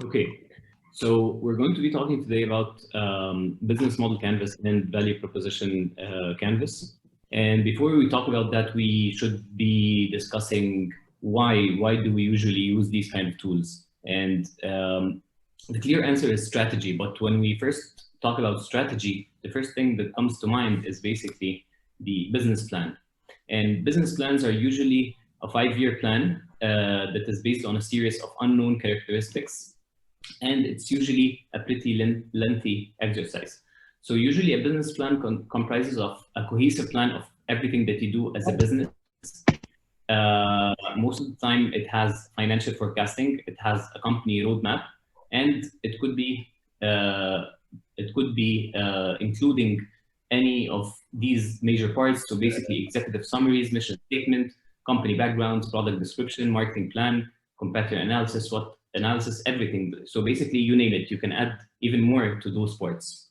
Okay, so we're going to be talking today about business model canvas and value proposition canvas. And before we talk about that, we should be discussing why do we usually use these kind of tools? And the clear answer is strategy. But when we first talk about strategy, the first thing that comes to mind is basically the business plan. And business plans are usually a 5-year plan that is based on a series of unknown characteristics. And it's usually a pretty lengthy exercise. So usually a business plan comprises of a cohesive plan of everything that you do as a business. Most of the time it has financial forecasting, it has a company roadmap, and it could be including any of these major parts. So basically executive summaries, mission statement, company backgrounds, product description, marketing plan, competitor analysis, SWOT analysis, everything. So basically you name it, you can add even more to those parts.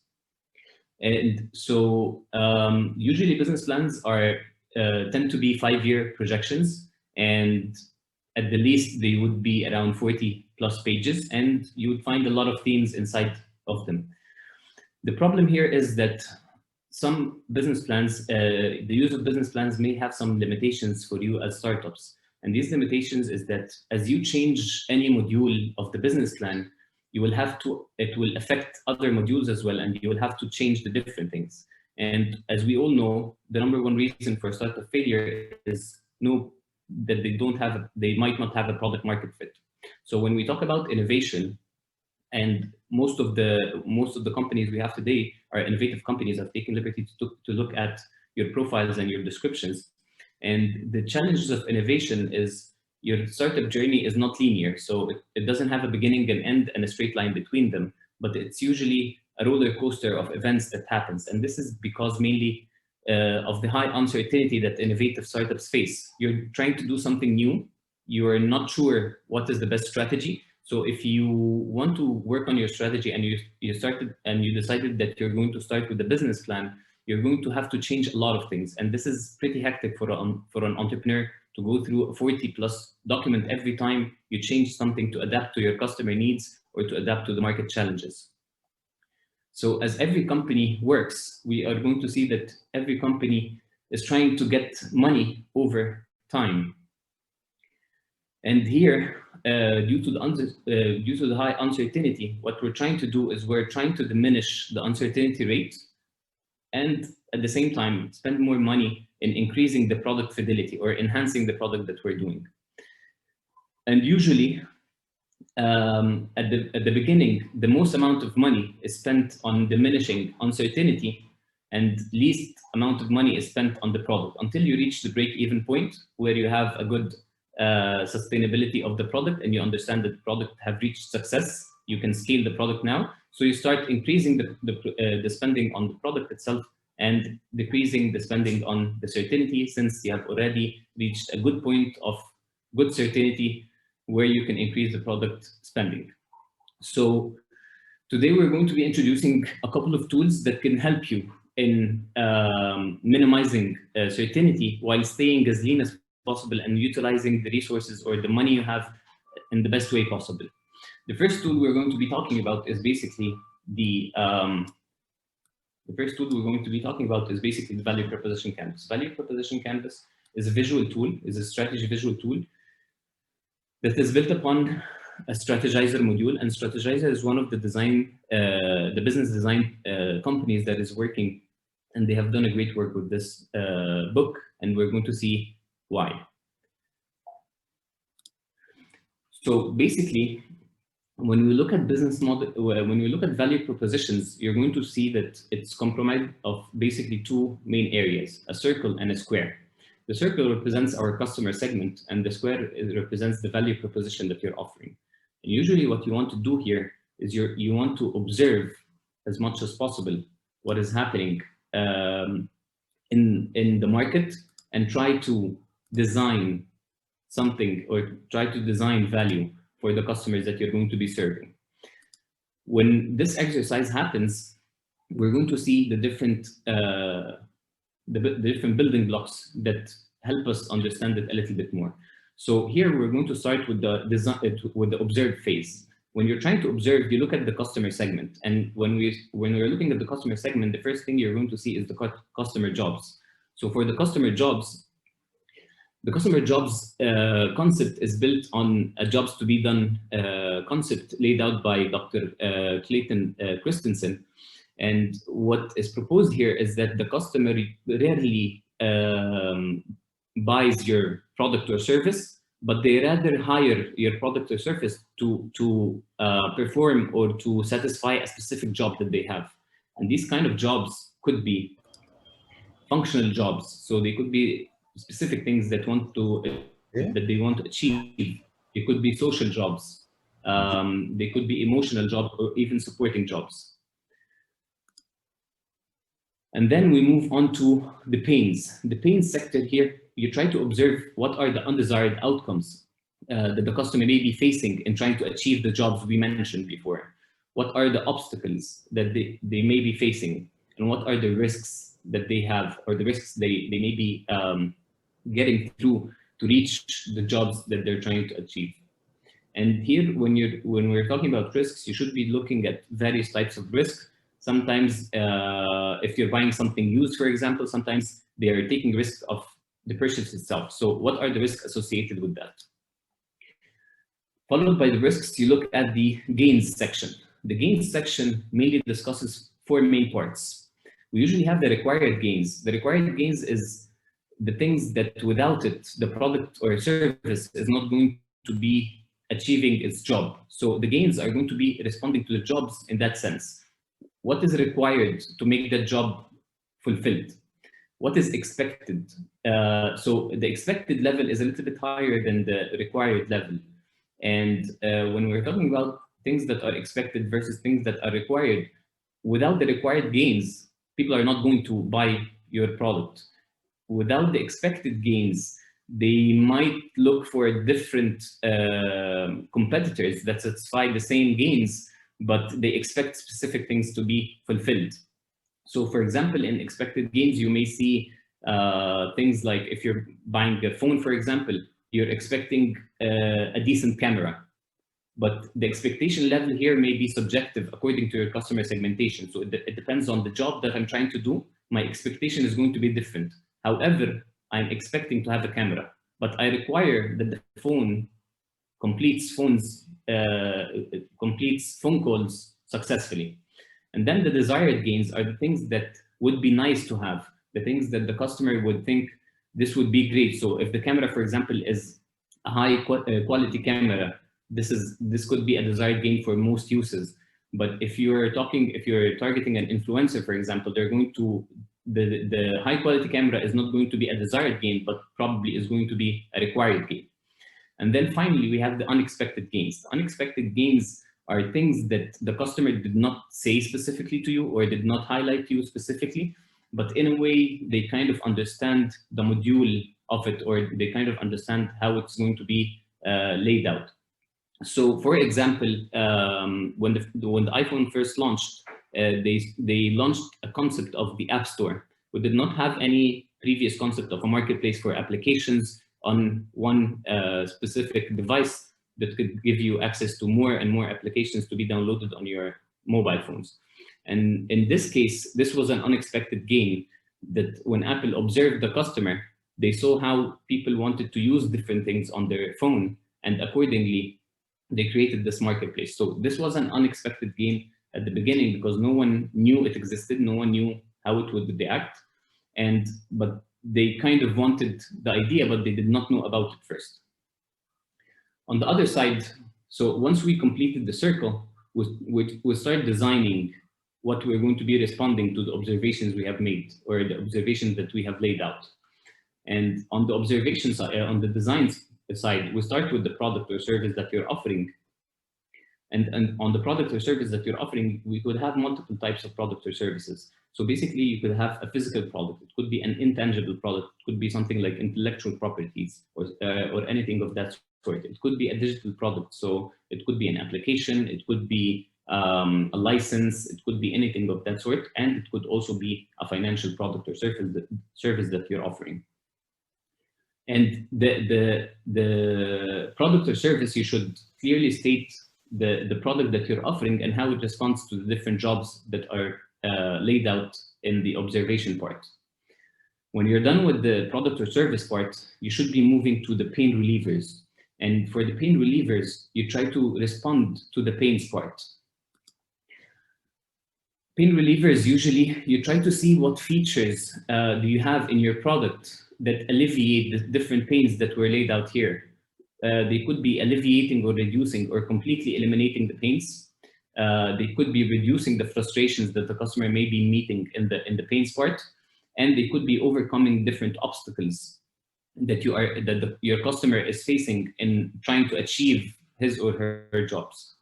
And so usually business plans are tend to be 5-year projections, and at the least they would be around 40+ pages, and you would find a lot of themes inside of them. The problem here is that some business plans, the use of business plans may have some limitations for you as startups. And these limitations is that as you change any module of the business plan, you will have to, it will affect other modules as well, and you will have to change the different things. And as we all know, the #1 reason for startup failure is that they might not have a product market fit. So when we talk about innovation, and most of the companies we have today are innovative companies, have taken liberty to look at your profiles and your descriptions. And the challenges of innovation is your startup journey is not linear. So it doesn't have a beginning and end and a straight line between them, but it's usually a roller coaster of events that happens. And this is because mainly of the high uncertainty that innovative startups face. You're trying to do something new. You are not sure what is the best strategy. So if you want to work on your strategy and you decided that you're going to start with a business plan, you're going to have to change a lot of things. And this is pretty hectic for an entrepreneur to go through a 40+ document every time you change something to adapt to your customer needs or to adapt to the market challenges. So as every company works, we are going to see that every company is trying to get money over time. And here, due to the high uncertainty, what we're trying to do is we're trying to diminish the uncertainty rate, and at the same time spend more money in increasing the product fidelity or enhancing the product that we're doing. And usually at the beginning, the most amount of money is spent on diminishing uncertainty, and least amount of money is spent on the product until you reach the break-even point where you have a good sustainability of the product, and you understand that the product have reached success. You can scale the product now. So you start increasing the spending on the product itself and decreasing the spending on the certainty, since you have already reached a good point of good certainty where you can increase the product spending. So today we're going to be introducing a couple of tools that can help you in minimizing certainty while staying as lean as possible and utilizing the resources or the money you have in the best way possible. The first tool we're going to be talking about is basically the value proposition canvas. Value proposition canvas is a visual tool, is a strategy visual tool that is built upon a strategizer module, and strategizer is one of the business design companies that is working, and they have done a great work with this book, and we're going to see why. So basically, when we look at business model, when we look at value propositions, you're going to see that it's comprised of basically two main areas, a circle and a square. The circle represents our customer segment, and the square represents the value proposition that you're offering. And usually what you want to do here is you want to observe as much as possible what is happening in the market, and try to design something or try to design value for the customers that you're going to be serving. When this exercise happens, we're going to see the different building blocks that help us understand it a little bit more. So here we're going to start with the design, with the observe phase. when you're trying to observe, you look at the customer segment. And when we're looking at the customer segment, the first thing you're going to see is the customer jobs. So for the customer jobs concept is built on a jobs to be done concept laid out by Dr. Clayton Christensen. And what is proposed here is that the customer rarely buys your product or service, but they rather hire your product or service to perform or to satisfy a specific job that they have. And these kind of jobs could be functional jobs. So they could be specific things that that they want to achieve. It could be social jobs. They could be emotional jobs or even supporting jobs. And then we move on to the pains. The pains sector here, you try to observe what are the undesired outcomes that the customer may be facing in trying to achieve the jobs we mentioned before. What are the obstacles that they may be facing, and what are the risks that they have, or the risks they may be getting through to reach the jobs that they're trying to achieve. And here, when we're talking about risks, you should be looking at various types of risk. Sometimes, if you're buying something used, for example, sometimes they are taking risk of the purchase itself. So what are the risks associated with that? Followed by the risks, you look at the gains section. The gains section mainly discusses 4 main parts. We usually have the required gains. The required gains is the things that without it, the product or service is not going to be achieving its job. So the gains are going to be responding to the jobs in that sense. What is required to make that job fulfilled? What is expected? So the expected level is a little bit higher than the required level. And when we're talking about things that are expected versus things that are required, without the required gains, people are not going to buy your product. Without the expected gains, they might look for different competitors that satisfy the same gains, but they expect specific things to be fulfilled. So for example, in expected gains, you may see things like if you're buying a phone, for example, you're expecting a decent camera, but the expectation level here may be subjective according to your customer segmentation. So it depends on the job that I'm trying to do. My expectation is going to be different. However, I'm expecting to have a camera, but I require that the phone completes phone calls successfully. And then the desired gains are the things that would be nice to have, the things that the customer would think this would be great. So if the camera, for example, is a high quality camera, this could be a desired gain for most uses. But if you're targeting an influencer, for example, they're going to the high quality camera is not going to be a desired gain, but probably is going to be a required gain. And then finally, we have the unexpected gains. The unexpected gains are things that the customer did not say specifically to you or did not highlight to you specifically, but in a way, they kind of understand the module of it, or they kind of understand how it's going to be laid out. So for example, when the iPhone first launched, they launched a concept of the App Store. We did not have any previous concept of a marketplace for applications on one specific device that could give you access to more and more applications to be downloaded on your mobile phones. And in this case, this was an unexpected gain that when Apple observed the customer, they saw how people wanted to use different things on their phone, and accordingly, they created this marketplace. So this was an unexpected gain at the beginning because no one knew it existed, no one knew how it would react, but they kind of wanted the idea, but they did not know about it first. On the other side, so once we completed the circle, we start designing what we're going to be responding to the observations we have made or the observations that we have laid out. And on the observation side, on the design side, we start with the product or service that you're offering. And on the product or service that you're offering, we could have multiple types of products or services. So basically, you could have a physical product. It could be an intangible product. It could be something like intellectual properties or anything of that sort. It could be a digital product. So it could be an application. It could be a license. It could be anything of that sort. And it could also be a financial product or service that you're offering. And the product or service, you should clearly state the product that you're offering and how it responds to the different jobs that are laid out in the observation part. When you're done with the product or service part, you should be moving to the pain relievers. And for the pain relievers, you try to respond to the pains part. Pain relievers, usually you try to see what features do you have in your product that alleviate the different pains that were laid out here. They could be alleviating or reducing or completely eliminating the pains. They could be reducing the frustrations that the customer may be meeting in the pains part, and they could be overcoming different obstacles that your customer is facing in trying to achieve his or her jobs.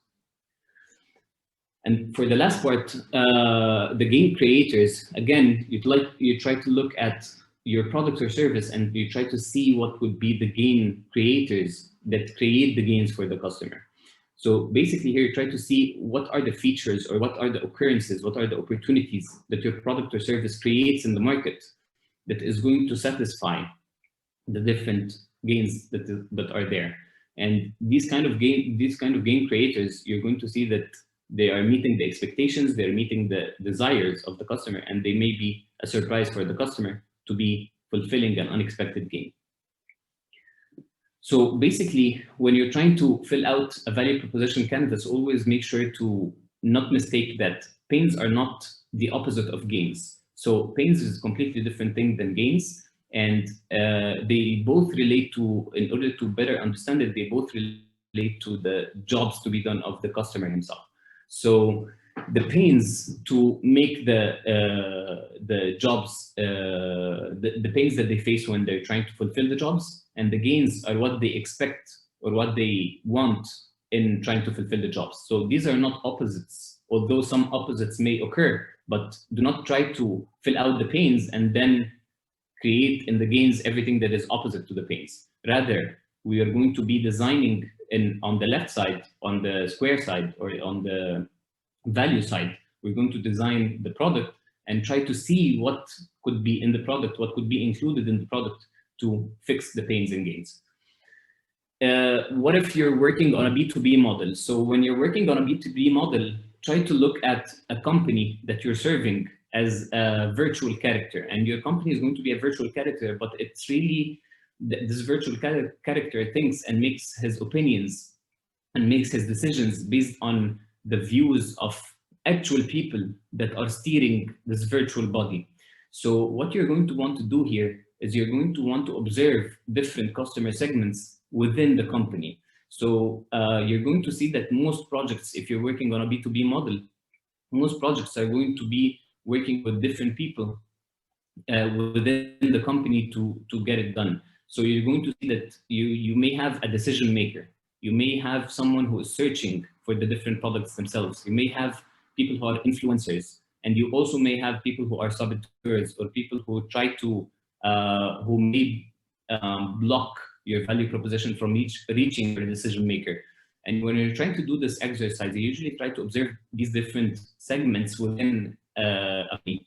And for the last part, the game creators, again, you try to look at your product or service and you try to see what would be the game creators that create the gains for the customer. So basically here you try to see what are the features or what are the occurrences, what are the opportunities that your product or service creates in the market that is going to satisfy the different gains that are there. And these kind of game creators, you're going to see that they are meeting the expectations, they're meeting the desires of the customer, and they may be a surprise for the customer to be fulfilling an unexpected gain. So basically, when you're trying to fill out a value proposition canvas, always make sure to not mistake that pains are not the opposite of gains. So pains is a completely different thing than gains, and they both relate to, in order to better understand it, they both relate to the jobs to be done of the customer himself. So the pains to make the jobs, the pains that they face when they're trying to fulfill the jobs, and the gains are what they expect or what they want in trying to fulfill the jobs. So these are not opposites, although some opposites may occur, but do not try to fill out the pains and then create in the gains everything that is opposite to the pains. Rather, we are going to be designing on the left side, on the square side, or on the value side, we're going to design the product and try to see what could be in the product, what could be included in the product to fix the pains and gains. What if you're working on a B2B model? So when you're working on a B2B model, try to look at a company that you're serving as a virtual character, and your company is going to be a virtual character, but it's really this virtual character thinks and makes his opinions and makes his decisions based on the views of actual people that are steering this virtual body. So what you're going to want to do here is you're going to want to observe different customer segments within the company. So you're going to see that most projects, if you're working on a B2B model, most projects are going to be working with different people within the company to get it done. So you're going to see that you may have a decision maker. You may have someone who is searching for the different products themselves. You may have people who are influencers, and you also may have people who are saboteurs or people who try to, who may block your value proposition from reaching your decision maker. And when you're trying to do this exercise, you usually try to observe these different segments within a company,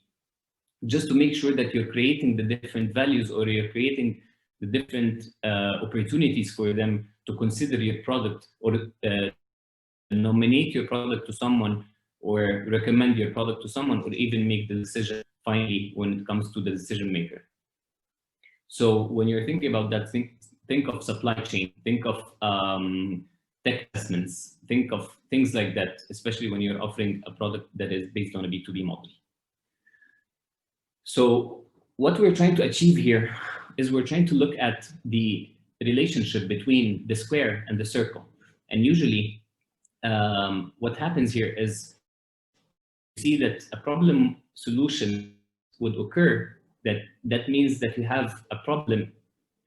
just to make sure that you're creating the different values, or you're creating the different opportunities for them to consider your product, or nominate your product to someone, or recommend your product to someone, or even make the decision finally when it comes to the decision maker. So when you're thinking about that, think of supply chain, think of tech investments, think of things like that, especially when you're offering a product that is based on a B2B model. So what we're trying to achieve here is we're trying to look at the relationship between the square and the circle. And usually what happens here is you see that a problem solution would occur. That means that you have a problem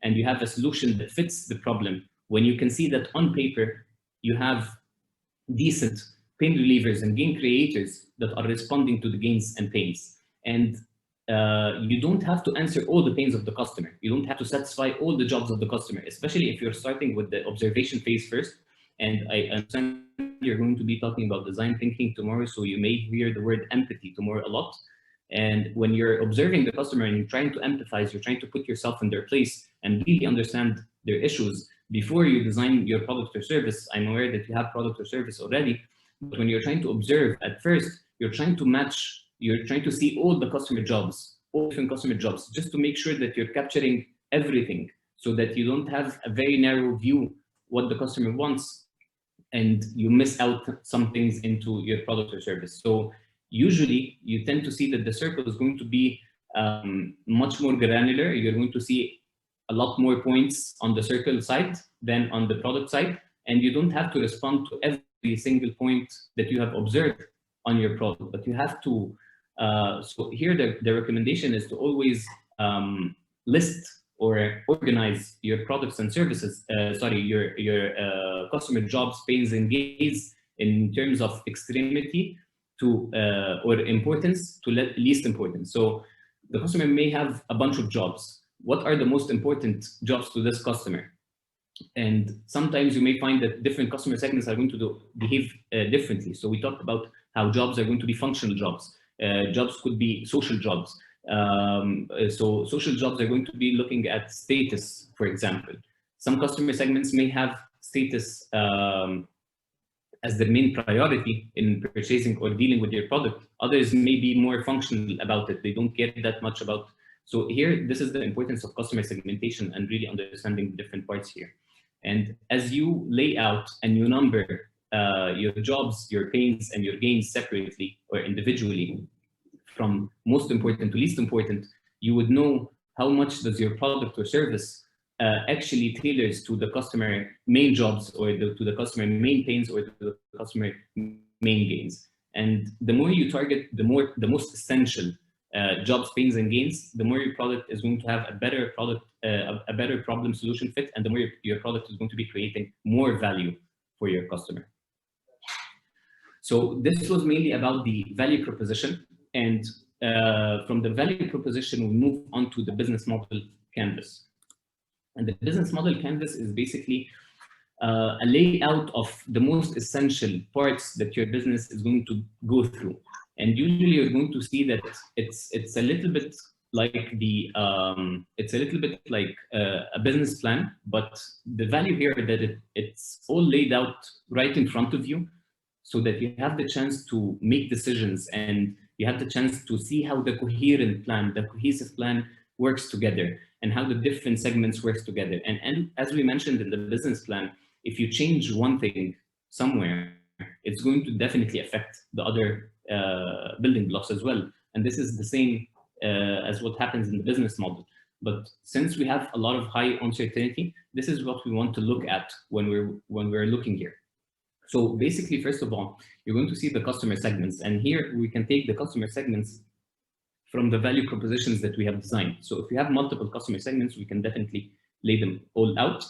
and you have a solution that fits the problem, when you can see that on paper you have decent pain relievers and gain creators that are responding to the gains and pains. And you don't have to answer all the pains of the customer. You don't have to satisfy all the jobs of the customer, especially if you're starting with the observation phase first. And I understand you're going to be talking about design thinking tomorrow, so you may hear the word empathy tomorrow a lot. And when you're observing the customer and you're trying to empathize, you're trying to put yourself in their place and really understand their issues, before you design your product or service, I'm aware that you have product or service already, but when you're trying to observe at first, you're trying to match, you're trying to see all the customer jobs, all different customer jobs, just to make sure that you're capturing everything so that you don't have a very narrow view what the customer wants and you miss out some things into your product or service. So usually you tend to see that the circle is going to be much more granular. You're going to see a lot more points on the circle side than on the product side, and you don't have to respond to every single point that you have observed on your product, but you have to, so here the recommendation is to always list or organize your products and services, your customer jobs, pains, and gains in terms of extremity to or importance to least importance. So the customer may have a bunch of jobs. What are the most important jobs to this customer? And sometimes you may find that different customer segments are going to behave differently. So we talked about how jobs are going to be functional jobs. Jobs could be social jobs. So social jobs are going to be looking at status, for example. Some customer segments may have status as the main priority in purchasing or dealing with your product. Others may be more functional about it. They don't care that much about. So here, this is the importance of customer segmentation and really understanding the different parts here. And as you lay out and you number your jobs, your pains, and your gains separately or individually, from most important to least important, you would know how much does your product or service actually tailors to the customer main jobs or to the customer main pains or to the customer main gains. And the more you target the most essential jobs, pains, and gains, the more your product is going to have a better product, a better problem solution fit, and the more your product is going to be creating more value for your customer. So this was mainly about the value proposition. And from the value proposition, we move on to the business model canvas. And the business model canvas is basically a layout of the most essential parts that your business is going to go through. And usually you're going to see that it's a little bit like the a business plan, but the value here is that it's all laid out right in front of you, so that you have the chance to make decisions and you have the chance to see how the coherent plan, the cohesive plan works together and how the different segments works together. And as we mentioned in the business plan, if you change one thing somewhere, it's going to definitely affect the other building blocks as well. And this is the same as what happens in the business model. But since we have a lot of high uncertainty, this is what we want to look at when we're looking here. So basically, first of all, you're going to see the customer segments. And here we can take the customer segments from the value propositions that we have designed. So if you have multiple customer segments, we can definitely lay them all out.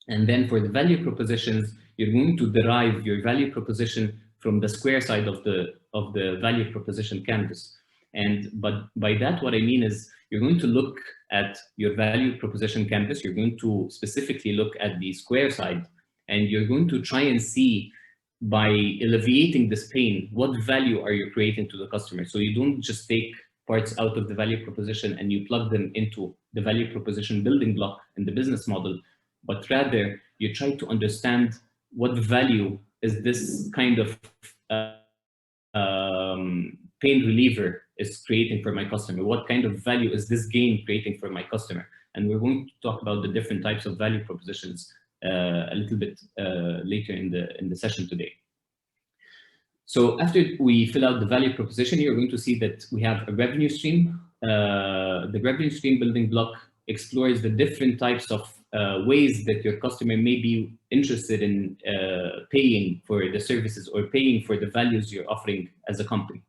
And then for the value propositions, you're going to derive your value proposition from the square side of the value proposition canvas. But by that, what I mean is you're going to look at your value proposition canvas. You're going to specifically look at the square side, and you're going to try and see, by alleviating this pain, what value are you creating to the customer? So you don't just take parts out of the value proposition and you plug them into the value proposition building block in the business model, but rather you try to understand what value is this kind of pain reliever is creating for my customer? What kind of value is this gain creating for my customer? And we're going to talk about the different types of value propositions a little bit later in the session today. So after we fill out the value proposition, you're going to see that we have a revenue stream. The revenue stream building block explores the different types of ways that your customer may be interested in paying for the services or paying for the values you're offering as a company.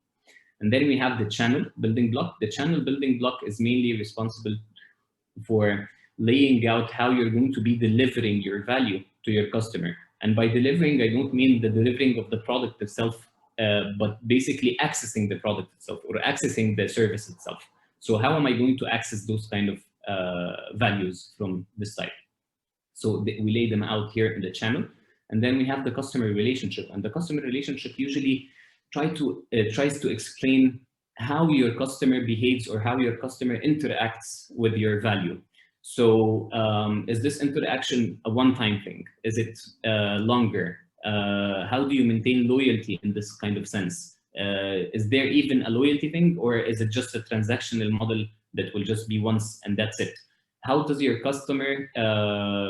And then we have the channel building block. The channel building block is mainly responsible for laying out how you're going to be delivering your value to your customer. And by delivering, I don't mean the delivering of the product itself, but basically accessing the product itself or accessing the service itself. So how am I going to access those kind of values from this side? So we lay them out here in the channel. And then we have the customer relationship. And the customer relationship usually tries to explain how your customer behaves or how your customer interacts with your value. So is this interaction a one-time thing? Is it longer? How do you maintain loyalty in this kind of sense? Is there even a loyalty thing, or is it just a transactional model that will just be once and that's it? How does your customer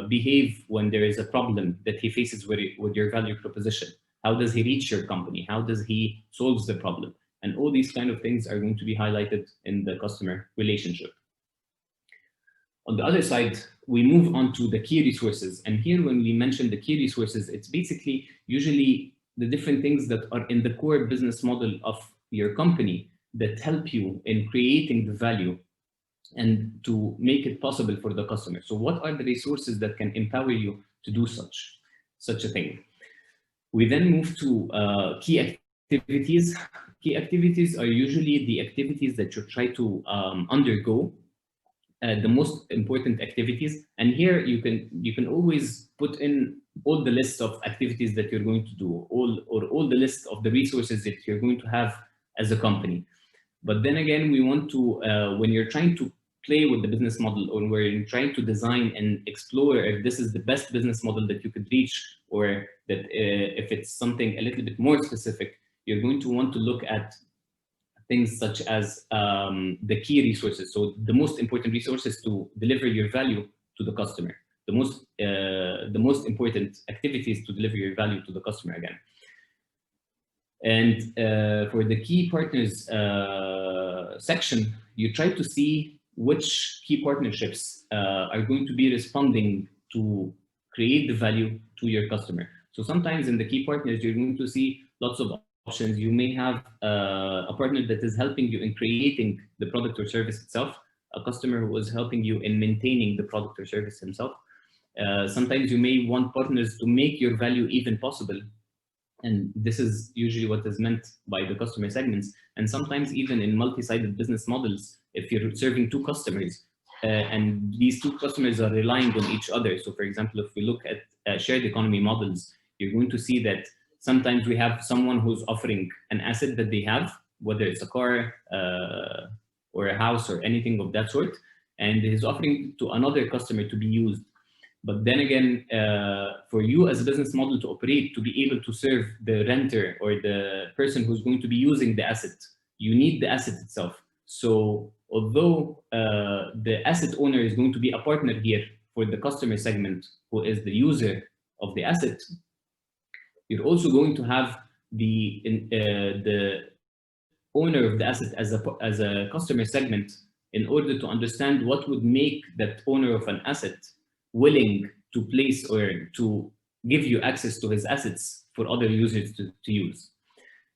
behave when there is a problem that he faces with your value proposition? How does he reach your company? How does he solve the problem? And all these kind of things are going to be highlighted in the customer relationship. On the other side, we move on to the key resources. And here, when we mention the key resources, it's basically usually the different things that are in the core business model of your company that help you in creating the value and to make it possible for the customer. So what are the resources that can empower you to do such a thing? We then move to key activities. Key activities are usually the activities that you try to undergo, the most important activities. And here you can always put in all the list of activities that you're going to do, all the list of the resources that you're going to have as a company. But then again, we want to, when you're trying to play with the business model, or where you're trying to design and explore if this is the best business model that you could reach, or that if it's something a little bit more specific, you're going to want to look at things such as the key resources. So the most important resources to deliver your value to the customer, the most important activities to deliver your value to the customer again. And for the key partners section, you try to see which key partnerships are going to be responding to create the value to your customer. So sometimes in the key partners, you're going to see lots of options. You may have a partner that is helping you in creating the product or service itself, a customer who is helping you in maintaining the product or service himself. Sometimes you may want partners to make your value even possible. And this is usually what is meant by the customer segments. And sometimes even in multi-sided business models, if you're serving two customers and these two customers are relying on each other. So for example, if we look at shared economy models, you're going to see that sometimes we have someone who's offering an asset that they have, whether it's a car or a house or anything of that sort, and he's offering to another customer to be used. But then again, for you as a business model to operate, to be able to serve the renter or the person who's going to be using the asset, you need the asset itself. So although the asset owner is going to be a partner here for the customer segment, who is the user of the asset, you're also going to have the owner of the asset as a customer segment in order to understand what would make that owner of an asset willing to place or to give you access to his assets for other users to use.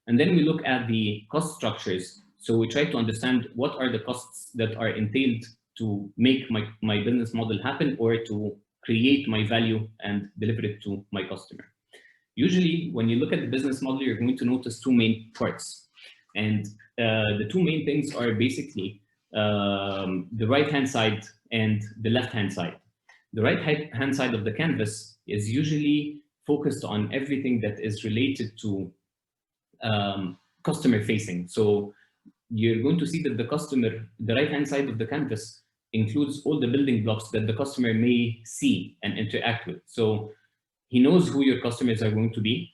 And then we look at the cost structures. So we try to understand what are the costs that are entailed to make my business model happen, or to create my value and deliver it to my customer. Usually, when you look at the business model, you're going to notice two main parts. And the two main things are basically the right-hand side and the left-hand side. The right-hand side of the canvas is usually focused on everything that is related to customer-facing. So you're going to see that the right-hand side of the canvas includes all the building blocks that the customer may see and interact with. So he knows who your customers are going to be.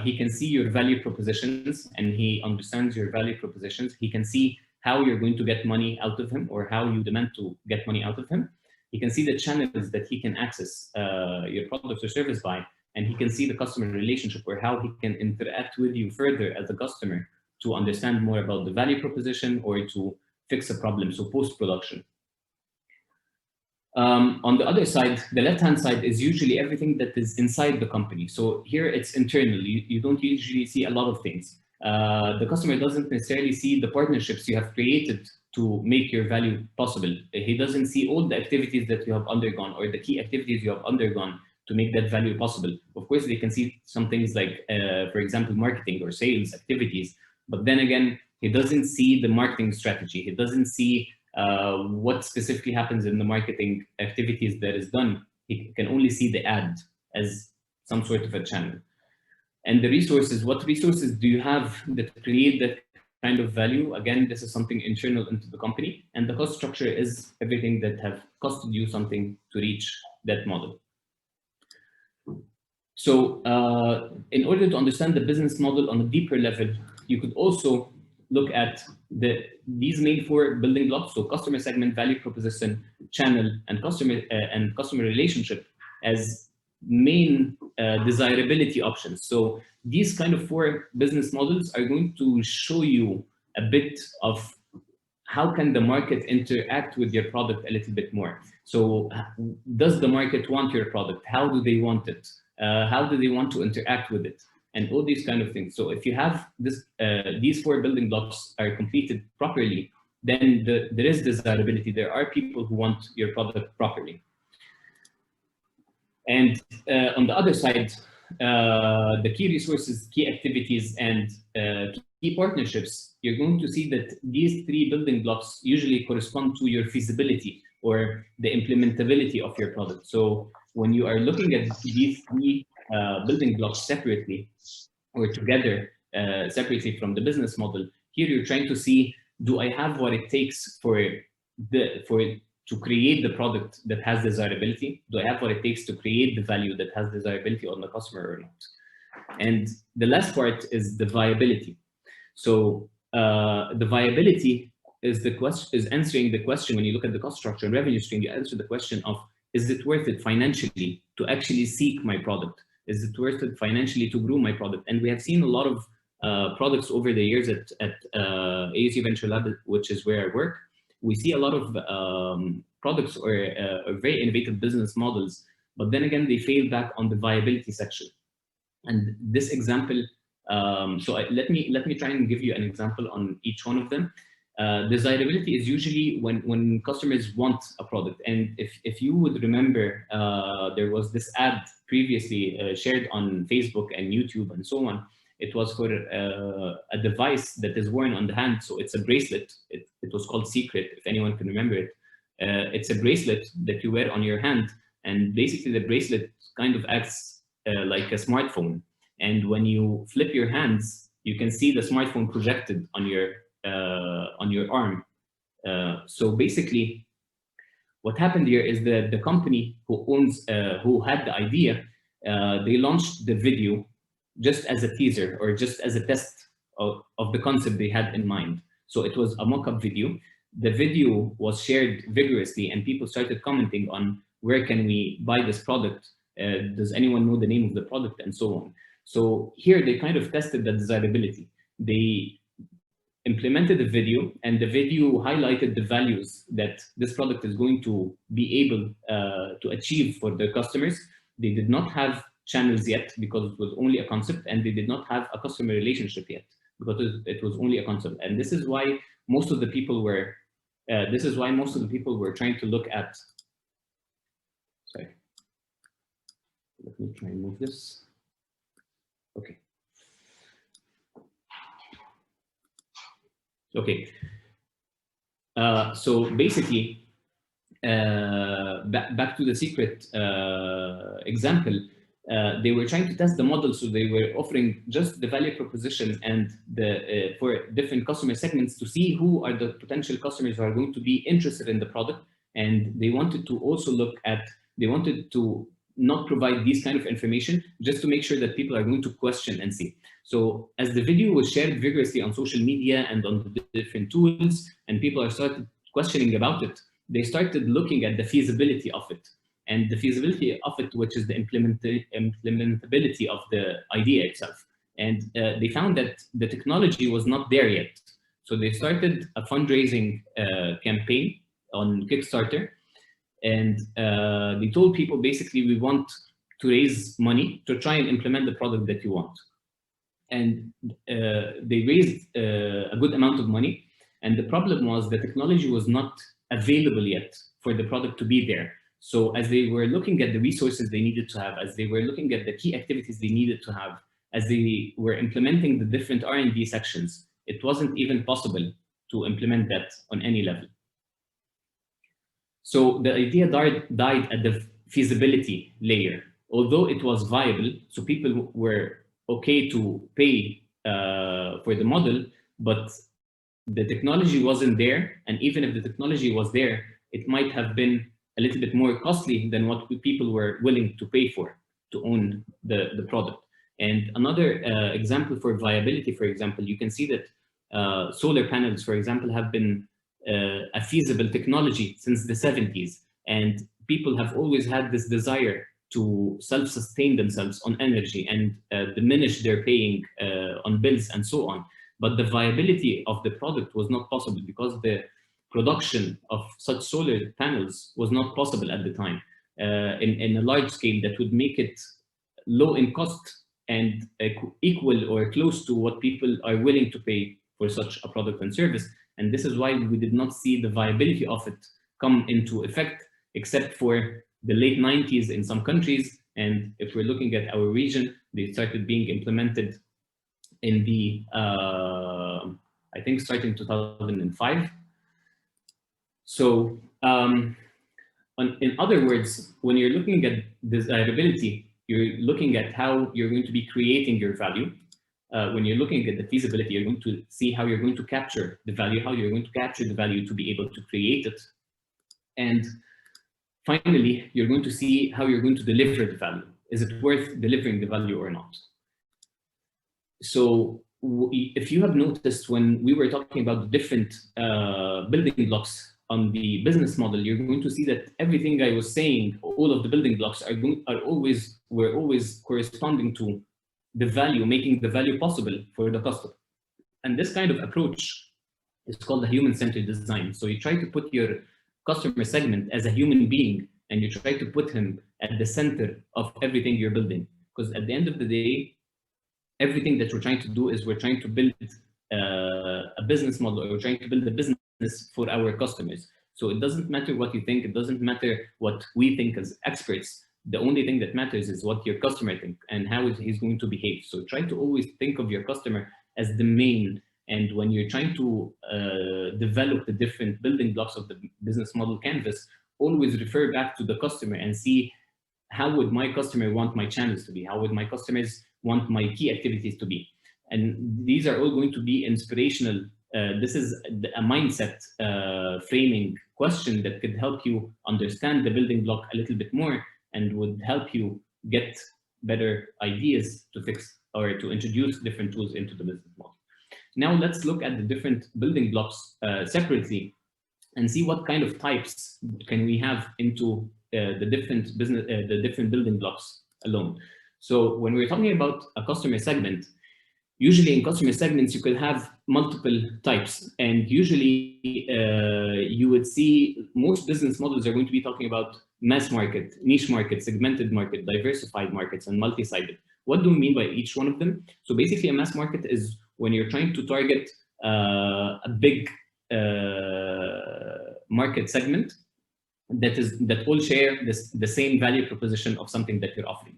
He can see your value propositions, and he understands your value propositions. He can see how you're going to get money out of him, or how you demand to get money out of him. He can see the channels that he can access your product or service by, and he can see the customer relationship, or how he can interact with you further as a customer to understand more about the value proposition or to fix a problem, so post-production. On the other side, the left-hand side is usually everything that is inside the company. So here it's internal. You don't usually see a lot of things. The customer doesn't necessarily see the partnerships you have created to make your value possible. He doesn't see all the activities that you have undergone, or the key activities you have undergone to make that value possible. Of course, they can see some things like, for example, marketing or sales activities. But then again, he doesn't see the marketing strategy. He doesn't see what specifically happens in the marketing activities that is done. He can only see the ad as some sort of a channel. And the resources, what resources do you have that create that kind of value. Again, this is something internal into the company, and the cost structure is everything that have costed you something to reach that model. So in order to understand the business model on a deeper level, you could also look at these main 4 building blocks. So customer segment, value proposition, channel, and customer relationship as main desirability options. So these kind of 4 business models are going to show you a bit of how can the market interact with your product a little bit more. So does the market want your product? How do they want it? How do they want to interact with it? And all these kind of things. So if you have this, these 4 building blocks are completed properly, then there is desirability. There are people who want your product properly. And on the other side, the key resources, key activities, and key partnerships, you're going to see that these 3 building blocks usually correspond to your feasibility or the implementability of your product. So when you are looking at these 3 building blocks separately or together, separately from the business model, here you're trying to see, do I have what it takes to create the product that has desirability? Do I have what it takes to create the value that has desirability on the customer or not? And the last part is the viability. So the viability is answering the question. When you look at the cost structure and revenue stream, you answer the question of, is it worth it financially to actually seek my product? Is it worth it financially to grow my product? And we have seen a lot of products over the years at AUC Venture Lab, which is where I work. We see a lot of products or very innovative business models, but then again, they fail back on the viability section. And this example, let me try and give you an example on each one of them. Desirability is usually when customers want a product. And if you would remember, there was this ad previously shared on Facebook and YouTube and so on. It was for a device that is worn on the hand. So it's a bracelet. It was called Secret, if anyone can remember it. It's a bracelet that you wear on your hand. And basically the bracelet kind of acts like a smartphone. And when you flip your hands, you can see the smartphone projected on your arm. So basically, what happened here is that the company who had the idea, they launched the video just as a teaser or just as a test of the concept they had in mind. So it was a mock-up video. The video was shared vigorously and people started commenting on, where can we buy this product? Does anyone know the name of the product? And so on. So here they kind of tested the desirability. They implemented the video, and the video highlighted the values that this product is going to be able to achieve for their customers. They did not have channels yet because it was only a concept, and they did not have a customer relationship yet because it was only a concept. And this is why most of the people were trying to look at, sorry, let me try and move this. Okay. Okay. So basically, back to the Secret example, they were trying to test the model. So they were offering just the value proposition and for different customer segments to see who are the potential customers who are going to be interested in the product. And they wanted to also they wanted to not provide these kind of information just to make sure that people are going to question and see. So as the video was shared vigorously on social media and on the different tools, and people started questioning about it, they started looking at the feasibility of it. And the feasibility of it, which is the implementability of the idea itself. And they found that the technology was not there yet. So they started a fundraising campaign on Kickstarter. And they told people, basically, we want to raise money to try and implement the product that you want. And they raised a good amount of money. And the problem was the technology was not available yet for the product to be there. So as they were looking at the resources they needed to have, as they were looking at the key activities they needed to have, as they were implementing the different R&D sections, it wasn't even possible to implement that on any level. So the idea died at the feasibility layer, although it was viable. So people were okay to pay for the model, but the technology wasn't there, and even if the technology was there, it might have been a little bit more costly than what people were willing to pay for to own the product. And another example for viability, for example, you can see that solar panels, for example, have been a feasible technology since the 70s. And people have always had this desire to self-sustain themselves on energy and diminish their paying on bills and so on. But the viability of the product was not possible because the production of such solar panels was not possible at the time in a large scale that would make it low in cost and equal or close to what people are willing to pay for such a product and service. And this is why we did not see the viability of it come into effect, except for the late 90s in some countries. And if we're looking at our region, they started being implemented in the, I think starting 2005. So in other words, when you're looking at desirability, you're looking at how you're going to be creating your value. When you're looking at the feasibility, you're going to see how you're going to capture the value, how you're going to capture the value to be able to create it. And finally, you're going to see how you're going to deliver the value. Is it worth delivering the value or not? So if you have noticed, when we were talking about the different building blocks on the business model, you're going to see that everything I was saying, all of the building blocks were always corresponding to the value, making the value possible for the customer. And this kind of approach is called the human-centered design. So you try to put your customer segment as a human being, and you try to put him at the center of everything you're building. Because at the end of the day, everything that we're trying to do is we're trying to build a business model, or we're trying to build a business for our customers. So it doesn't matter what you think, it doesn't matter what we think as experts. The only thing that matters is what your customer thinks and how he's going to behave. So try to always think of your customer as the main. And when you're trying to develop the different building blocks of the business model canvas, always refer back to the customer and see, how would my customer want my channels to be? How would my customers want my key activities to be? And these are all going to be inspirational. This is a mindset framing question that could help you understand the building block a little bit more, and would help you get better ideas to fix or to introduce different tools into the business model. Now let's look at the different building blocks separately and see what kind of types can we have into the different building blocks alone. So when we're talking about a customer segment, usually in customer segments, you could have multiple types. And usually you would see most business models are going to be talking about mass market, niche market, segmented market, diversified markets, and multi-sided. What do we mean by each one of them? So basically a mass market is when you're trying to target a big market segment that all share the same value proposition of something that you're offering.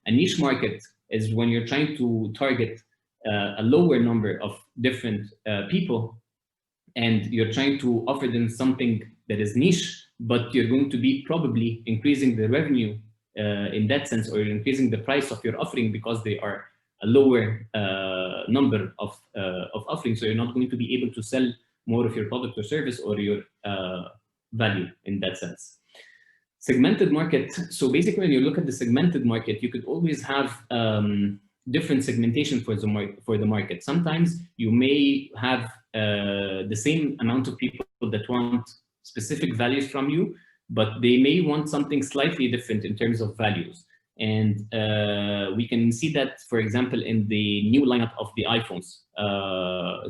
A niche market is when you're trying to target a lower number of different people, and you're trying to offer them something that is niche, but you're going to be probably increasing the revenue in that sense, or you're increasing the price of your offering because they are a lower number of offerings. So you're not going to be able to sell more of your product or service or your value in that sense. Segmented market. So basically, when you look at the segmented market, you could always have different segmentation for the market. Sometimes you may have the same amount of people that want specific values from you, but they may want something slightly different in terms of values. And we can see that, for example, in the new lineup of the iPhones.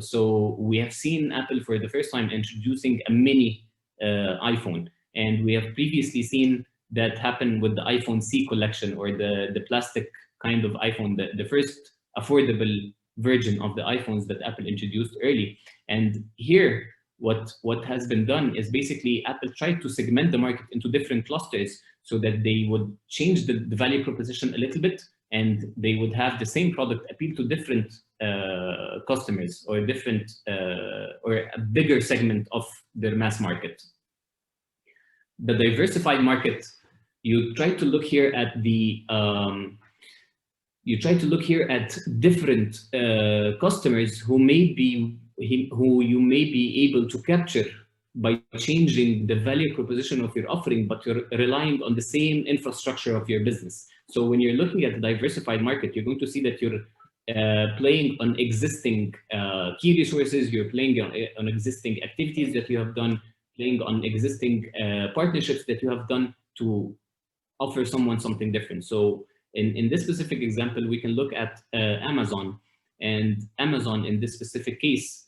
So we have seen Apple for the first time introducing a mini iPhone. And we have previously seen that happen with the iPhone C collection, or the plastic kind of iPhone, the first affordable version of the iPhones that Apple introduced early. And here, what has been done is basically Apple tried to segment the market into different clusters so that they would change the value proposition a little bit, and they would have the same product appeal to different customers, or different or a bigger segment of their mass market. The diversified market, you try to look here at the different customers who may be who you may be able to capture by changing the value proposition of your offering, but you're relying on the same infrastructure of your business. So when you're looking at a diversified market, you're going to see that you're playing on existing key resources, you're playing on existing activities that you have done, playing on existing partnerships that you have done to offer someone something different. So in this specific example, we can look at Amazon, and Amazon in this specific case,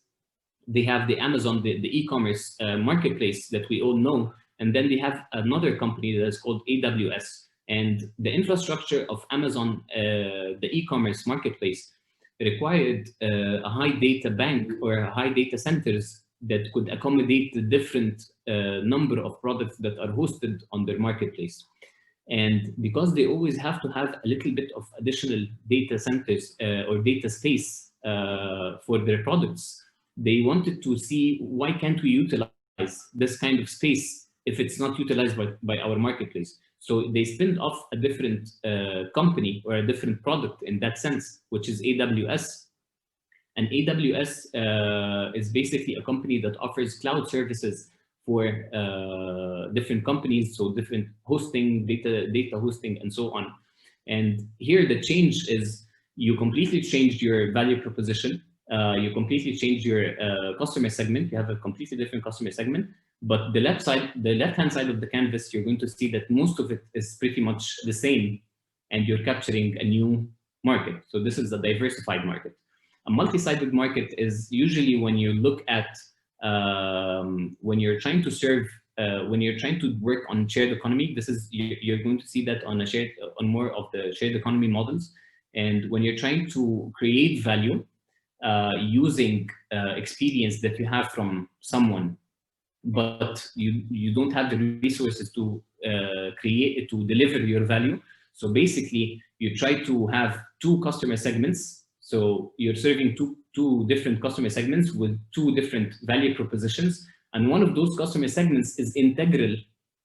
they have the Amazon, the e-commerce marketplace that we all know, and then they have another company that is called AWS. And the infrastructure of Amazon, the e-commerce marketplace, required a high data bank or high data centers that could accommodate the different number of products that are hosted on their marketplace. And because they always have to have a little bit of additional data centers or data space for their products, they wanted to see, why can't we utilize this kind of space if it's not utilized by our marketplace? So they spin off a different company or a different product in that sense, which is AWS. And AWS is basically a company that offers cloud services for different companies, so different hosting, data hosting, and so on. And here the change is you completely changed your value proposition. You completely change your customer segment. You have a completely different customer segment. But the left-hand side of the canvas, you're going to see that most of it is pretty much the same, and you're capturing a new market. So this is a diversified market. A multi-sided market is usually when you look at when you're trying to serve, when you're trying to work on shared economy. This is you're going to see that on more of the shared economy models. And when you're trying to create value using experience that you have from someone, but you don't have the resources to deliver your value. So basically, you try to have two customer segments. So you're serving two different customer segments with two different value propositions, and one of those customer segments is integral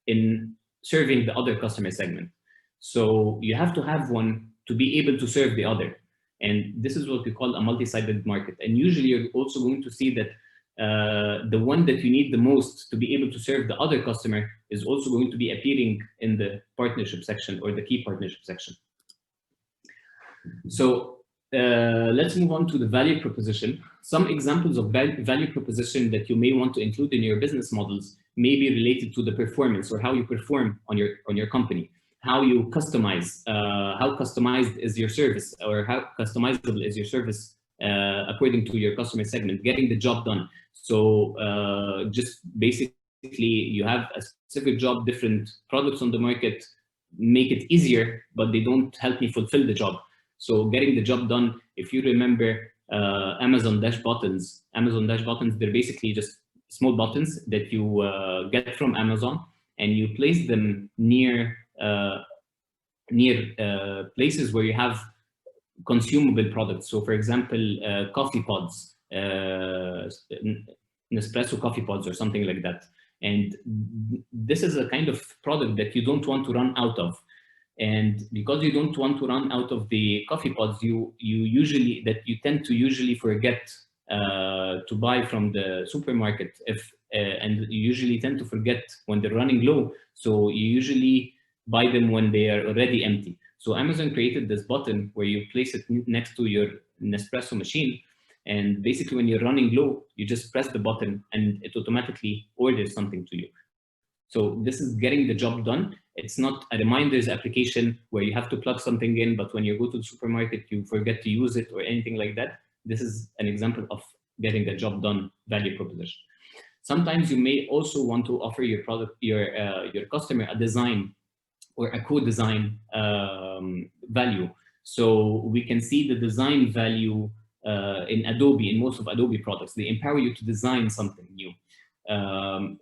in serving the other customer segment. So you have to have one to be able to serve the other. And this is what we call a multi-sided market. And usually you're also going to see that the one that you need the most to be able to serve the other customer is also going to be appearing in the partnership section or the key partnership section. So let's move on to the value proposition. Some examples of value proposition that you may want to include in your business models may be related to the performance or how you perform on your company, how you customize, how customized is your service, or how customizable is your service according to your customer segment, getting the job done. So just basically you have a specific job, different products on the market make it easier, but they don't help me fulfill the job. So getting the job done, if you remember Amazon Dash buttons, they're basically just small buttons that you get from Amazon, and you place them near places where you have consumable products. So for example, coffee pods, Nespresso coffee pods or something like that. And this is a kind of product that you don't want to run out of. And because you don't want to run out of the coffee pods, you tend to usually forget to buy from the supermarket, and you usually tend to forget when they're running low. So you usually buy them when they are already empty. So Amazon created this button where you place it next to your Nespresso machine, and basically when you're running low, you just press the button and it automatically orders something to you. So this is getting the job done. It's not a reminders application where you have to plug something in, but when you go to the supermarket, you forget to use it or anything like that. This is an example of getting the job done value proposition. Sometimes you may also want to offer your product, your customer a design or a co-design value. So we can see the design value in Adobe, in most of Adobe products. They empower you to design something new.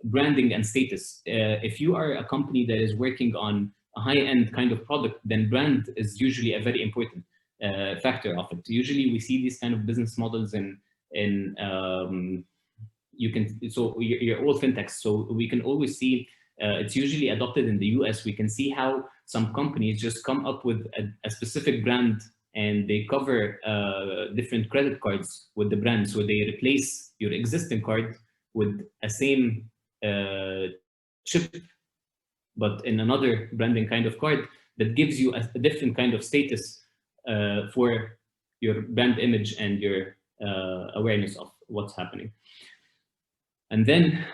Branding and status. If you are a company that is working on a high-end kind of product, then brand is usually a very important factor of it. Usually we see these kind of business models you're all fintechs, so we can always see it's usually adopted in the US. We can see how some companies just come up with a specific brand and they cover different credit cards with the brand. So they replace your existing card with a same chip, but in another branding kind of card that gives you a different kind of status for your brand image and your awareness of what's happening. And then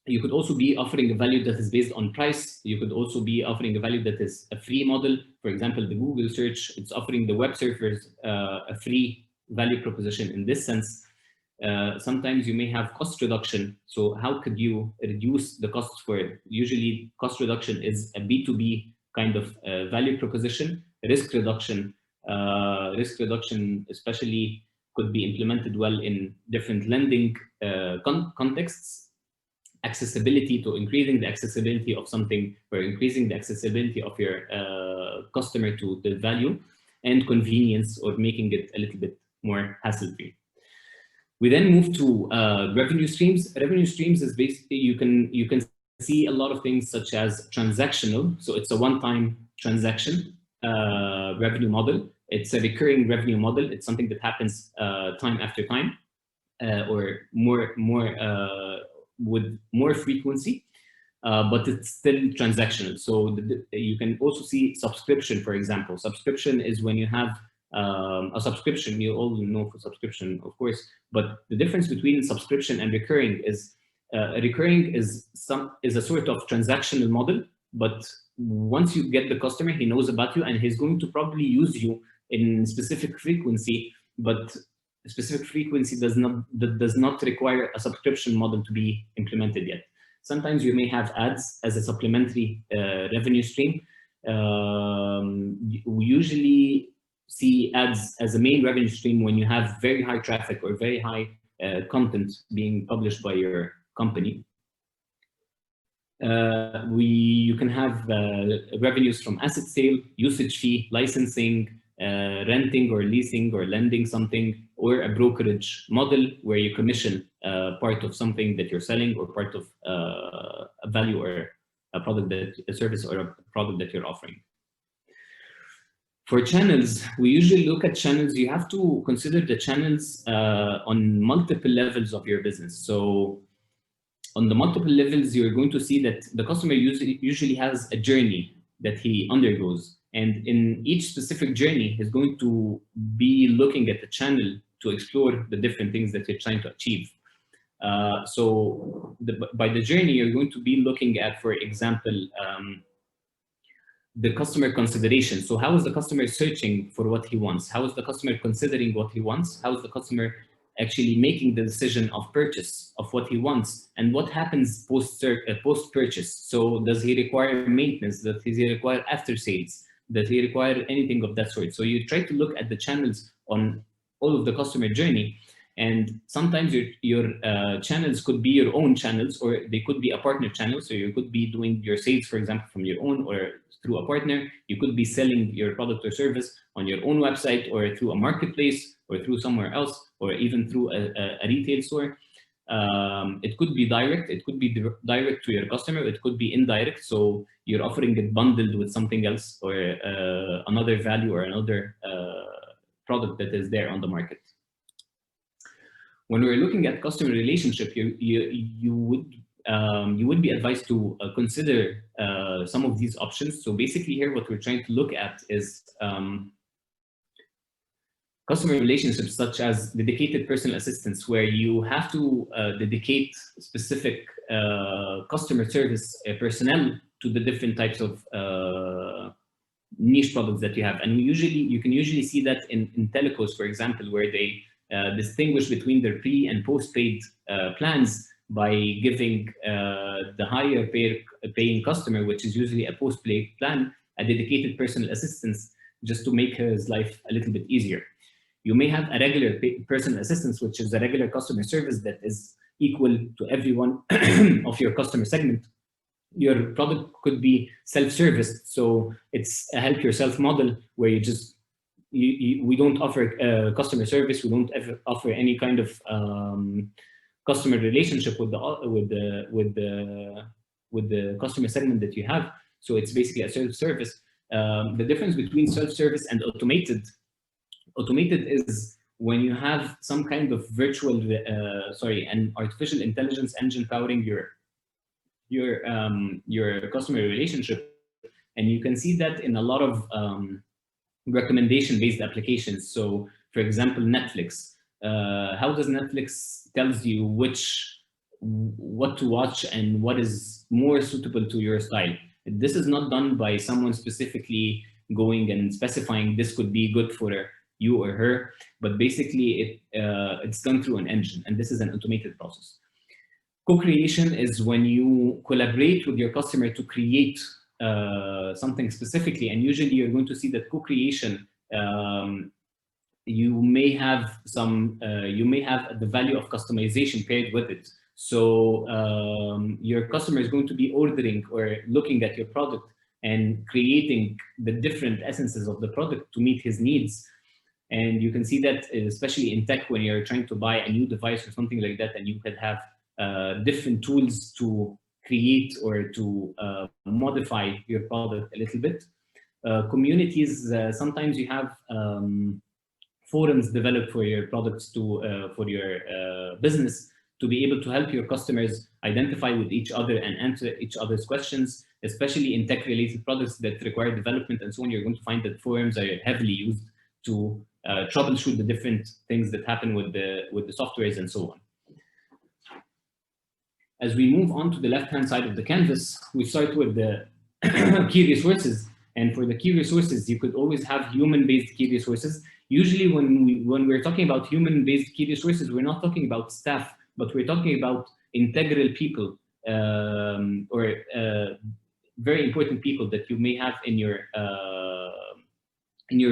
you could also be offering a value that is based on price. You could also be offering a value that is a free model. For example, the Google search, it's offering the web surfers a free value proposition in this sense. Sometimes you may have cost reduction. So how could you reduce the costs for it? Usually cost reduction is a B2B kind of value proposition. Risk reduction especially could be implemented well in different lending contexts. Accessibility, to increasing the accessibility of something, or increasing the accessibility of your customer to the value, and convenience, or making it a little bit more hassle-free. We then move to revenue streams. Revenue streams is basically, you can see a lot of things such as transactional. So it's a one-time transaction revenue model. It's a recurring revenue model. It's something that happens time after time, or with more frequency, but it's still transactional. So you can also see subscription, for example. Subscription is when you have a subscription. You all know for subscription, of course, but the difference between subscription and recurring is recurring is a sort of transactional model, but once you get the customer, he knows about you and he's going to probably use you in specific frequency, but specific frequency does not require a subscription model to be implemented yet. Sometimes you may have ads as a supplementary revenue stream. We usually see ads as a main revenue stream when you have very high traffic or very high content being published by your company. You can have revenues from asset sale, usage fee, licensing, renting or leasing or lending something, or a brokerage model where you commission part of something that you're selling, or part of a value or a product, a service or a product that you're offering. For channels, we usually look at channels. You have to consider the channels on multiple levels of your business. So on the multiple levels, you're going to see that the customer usually has a journey that he undergoes. And in each specific journey, he's going to be looking at the channel to explore the different things that you're trying to achieve. So by the journey, you're going to be looking at, for example, the customer consideration. So how is the customer searching for what he wants? How is the customer considering what he wants? How is the customer actually making the decision of purchase of what he wants? And what happens post-purchase? So does he require maintenance? Does he require after sales? Does he require anything of that sort? So you try to look at the channels on all of the customer journey. And sometimes your channels could be your own channels, or they could be a partner channel. So you could be doing your sales, for example, from your own or through a partner. You could be selling your product or service on your own website, or through a marketplace, or through somewhere else, or even through a retail store. It could be direct. It could be direct to your customer. It could be indirect. So you're offering it bundled with something else, or another value, or another product that is there on the market. When we're looking at customer relationship, you would be advised to consider some of these options. So basically here, what we're trying to look at is customer relationships such as dedicated personal assistants, where you have to dedicate specific customer service personnel to the different types of niche products that you have. And you can usually see that in telcos, for example, where they distinguish between their pre and post-paid plans by giving the higher paying customer, which is usually a post-paid plan, a dedicated personal assistance, just to make his life a little bit easier. You may have a regular personal assistance, which is a regular customer service that is equal to everyone of your customer segment. Your product could be self-serviced, so it's a help yourself model where you just we don't offer customer service. We don't ever offer any kind of customer relationship with the customer segment that you have. So it's basically a self-service. The difference between self-service and automated is when you have some kind of virtual, an artificial intelligence engine powering your customer relationship, and you can see that in a lot of recommendation-based applications. So, for example, Netflix. How does Netflix tells you what to watch and what is more suitable to your style? This is not done by someone specifically going and specifying this could be good for you or her, but basically it's done through an engine, and this is an automated process. Co-creation is when you collaborate with your customer to create something specifically, and usually you're going to see that co-creation, you may have the value of customization paired with it. So your customer is going to be ordering or looking at your product and creating the different essences of the product to meet his needs. And you can see that especially in tech, when you're trying to buy a new device or something like that, and you could have different tools to create or to modify your product a little bit. Communities, sometimes you have forums developed for your products for your business, to be able to help your customers identify with each other and answer each other's questions, especially in tech-related products that require development and so on. You're going to find that forums are heavily used to troubleshoot the different things that happen with the softwares and so on. As we move on to the left-hand side of the canvas, we start with the key resources. And for the key resources, you could always have human-based key resources. Usually when we're talking about human-based key resources, we're not talking about staff, but we're talking about integral people or very important people that you may have in your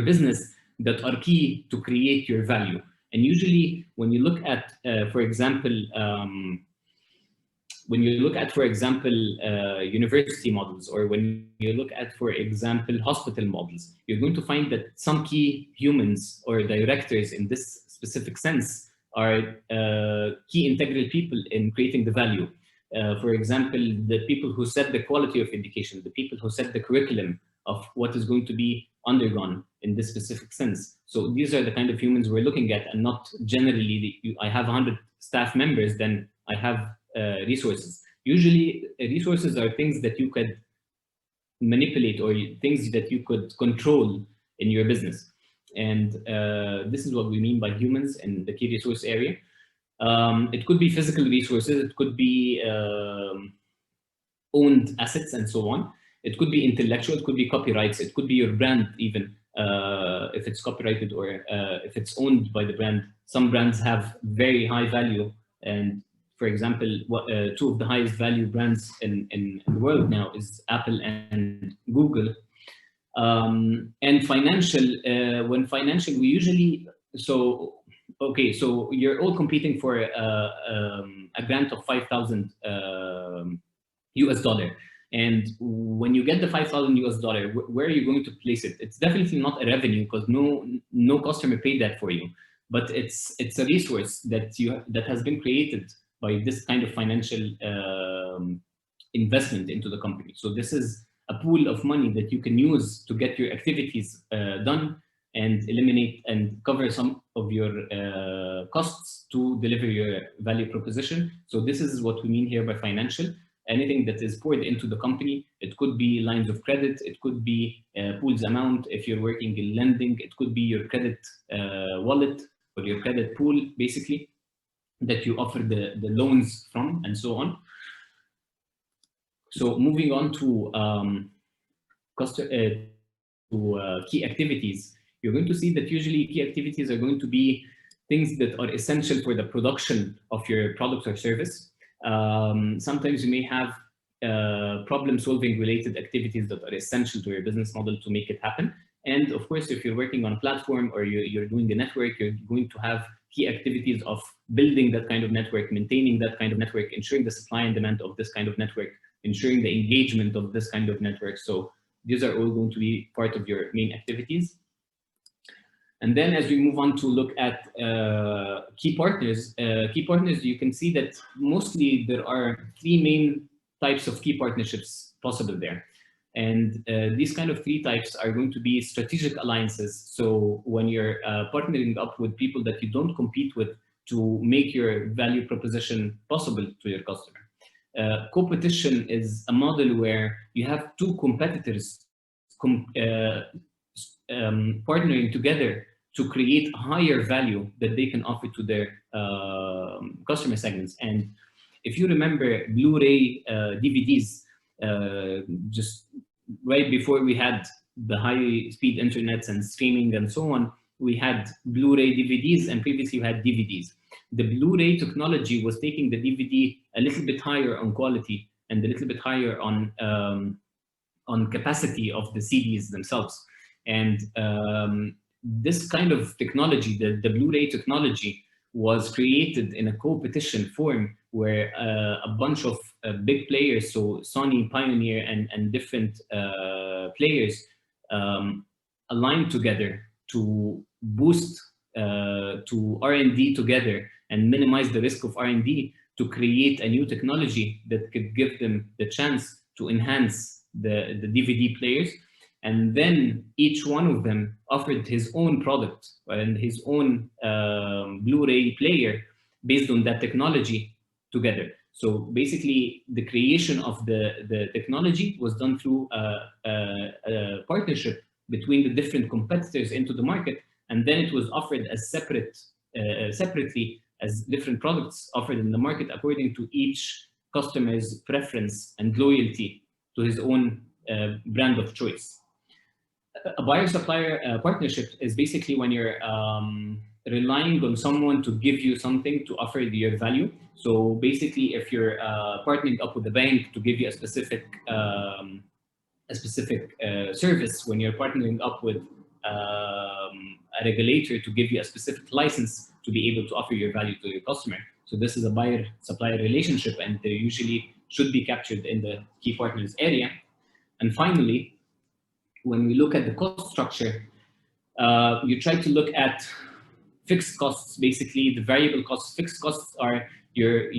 business that are key to create your value. And usually when you look at, for example, university models, or when you look at, for example, hospital models, you're going to find that some key humans or directors in this specific sense are key integral people in creating the value. For example, the people who set the quality of education, the people who set the curriculum of what is going to be undergone in this specific sense. So these are the kind of humans we're looking at, and not generally, I have 100 staff members, then I have resources. Usually resources are things that you could manipulate or things that you could control in your business. And this is what we mean by humans in the key resource area. It could be physical resources, it could be owned assets and so on. It could be intellectual, it could be copyrights, it could be your brand even, if it's copyrighted or if it's owned by the brand. Some brands have very high value, and for example, two of the highest value brands in the world now is Apple and Google. And financial, when financial, we usually, so you're all competing for a grant of 5,000 US dollar. And when you get the 5,000 US dollar, where are you going to place it? It's definitely not a revenue, because no customer paid that for you, but it's a resource that has been created by this kind of financial investment into the company. So this is a pool of money that you can use to get your activities done and eliminate and cover some of your costs to deliver your value proposition. So this is what we mean here by financial. Anything that is poured into the company. It could be lines of credit, it could be pools amount if you're working in lending, it could be your credit wallet or your credit pool, basically, that you offer the loans from, and so on. So moving on to key activities, you're going to see that usually key activities are going to be things that are essential for the production of your product or service. Sometimes you may have problem-solving related activities that are essential to your business model to make it happen. And of course, if you're working on a platform or you're doing a network, you're going to have key activities of building that kind of network, maintaining that kind of network, ensuring the supply and demand of this kind of network, ensuring the engagement of this kind of network. So these are all going to be part of your main activities. And then as we move on to look at key partners, you can see that mostly there are three main types of key partnerships possible there. And these kind of 3 types are going to be strategic alliances. So when you're partnering up with people that you don't compete with to make your value proposition possible to your customer. Competition is a model where you have 2 competitors partnering together to create higher value that they can offer to their customer segments. And if you remember Blu-ray DVDs, just right before we had the high-speed internets and streaming and so on, we had Blu-ray DVDs, and previously we had DVDs. The Blu-ray technology was taking the DVD a little bit higher on quality and a little bit higher on capacity of the CDs themselves. And this kind of technology, the Blu-ray technology, was created in a competition form where a bunch of big players, so Sony, Pioneer, and different players aligned together to boost to R&D together and minimize the risk of R&D to create a new technology that could give them the chance to enhance the DVD players. And then each one of them offered his own product and his own Blu-ray player based on that technology together. So basically, the creation of the technology was done through a partnership between the different competitors into the market, and then it was offered as separately as different products offered in the market according to each customer's preference and loyalty to his own brand of choice. A buyer-supplier partnership is basically when you're relying on someone to give you something to offer your value. So basically, if you're partnering up with a bank to give you a specific service, when you're partnering up with a regulator to give you a specific license to be able to offer your value to your customer. So this is a buyer-supplier relationship, and they usually should be captured in the key partners area. And finally, when we look at the cost structure, you try to look at fixed costs, basically the variable costs. Fixed costs are your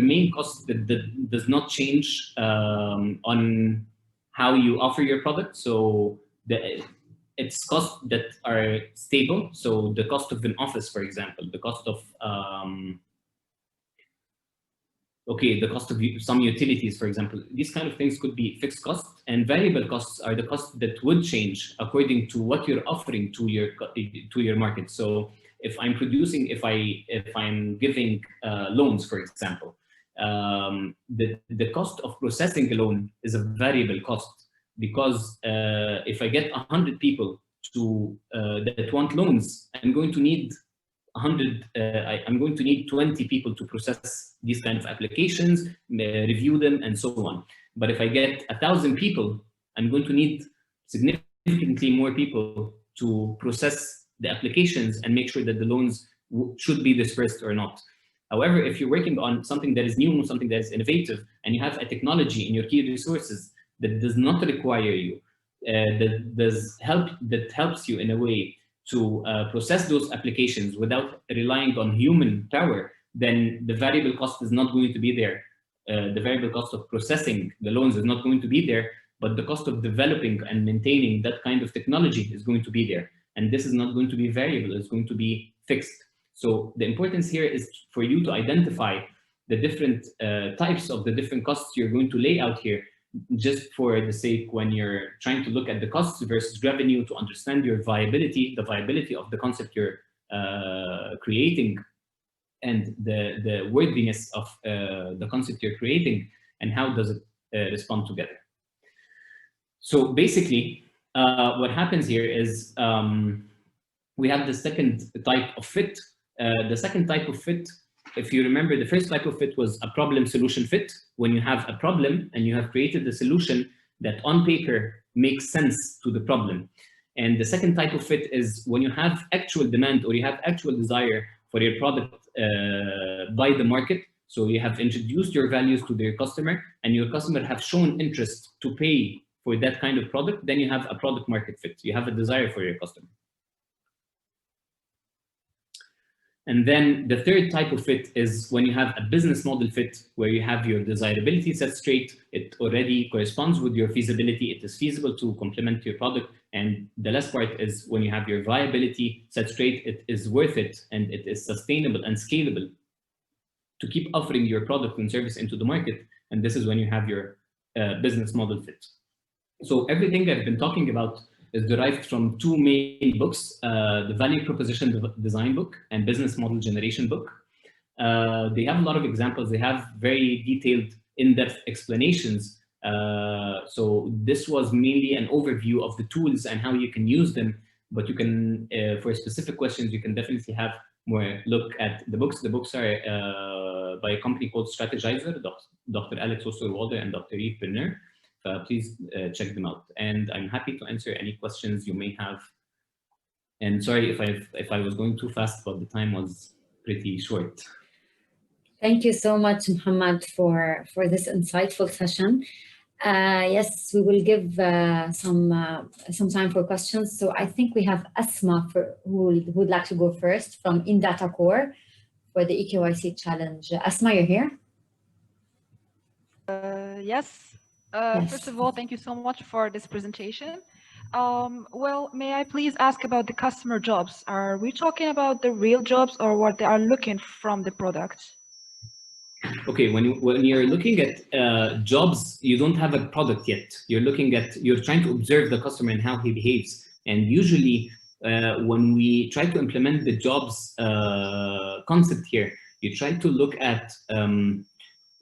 main cost that does not change on how you offer your product. So it's costs that are stable. So the cost of an office, for example, the cost of the cost of some utilities, for example. These kind of things could be fixed costs, and variable costs are the costs that would change according to what you're offering to your market. So if I'm producing, if I'm giving loans, for example, the cost of processing a loan is a variable cost, because if I get 100 people that want loans, I'm going to need 20 people to process these kind of applications, review them, and so on. But if I get 1,000 people, I'm going to need significantly more people to process the applications and make sure that the loans should be dispersed or not. However, if you're working on something that is new, something that is innovative, and you have a technology in your key resources that does not require you, that helps you in a way to process those applications without relying on human power, then the variable cost is not going to be there. The variable cost of processing the loans is not going to be there, but the cost of developing and maintaining that kind of technology is going to be there. And this is not going to be variable, it's going to be fixed. So the importance here is for you to identify the different types of the different costs you're going to lay out here, just for the sake when you're trying to look at the costs versus revenue to understand your viability, the viability of the concept you're creating, and the worthiness of the concept you're creating, and how does it respond together. So basically, what happens here is we have the second type of fit. The second type of fit, if you remember, the first type of fit was a problem-solution fit, when you have a problem and you have created a solution that on paper makes sense to the problem. And the second type of fit is when you have actual demand or you have actual desire for your product by the market. So you have introduced your values to your customer, and your customer have shown interest to pay for that kind of product, then you have a product market fit. You have a desire for your customer. And then the third type of fit is when you have a business model fit, where you have your desirability set straight, it already corresponds with your feasibility, it is feasible to complement your product. And the last part is when you have your viability set straight, it is worth it and it is sustainable and scalable to keep offering your product and service into the market. And this is when you have your business model fit. So everything I've been talking about is derived from two main books, the Value Proposition Design book and Business Model Generation book. They have a lot of examples. They have very detailed, in-depth explanations. So this was mainly an overview of the tools and how you can use them. But you can, for specific questions, you can definitely have more look at the books. The books are by a company called Strategizer, Dr. Alex Osterwalder and Dr. Yves Berner. Please check them out. And I'm happy to answer any questions you may have. And sorry if I was going too fast, but the time was pretty short. Thank you so much, Mohamed, for this insightful session. Yes, we will give some time for questions. So I think we have Asma who would like to go first from InData Core for the EKYC challenge. Asma, you're here? Yes. Yes. First of all, thank you so much for this presentation. Well, may I please ask about the customer jobs? Are we talking about the real jobs or what they are looking from the product? Okay, when you're looking at jobs, you don't have a product yet. You're trying to observe the customer and how he behaves. And usually, when we try to implement the jobs concept here, you try to look at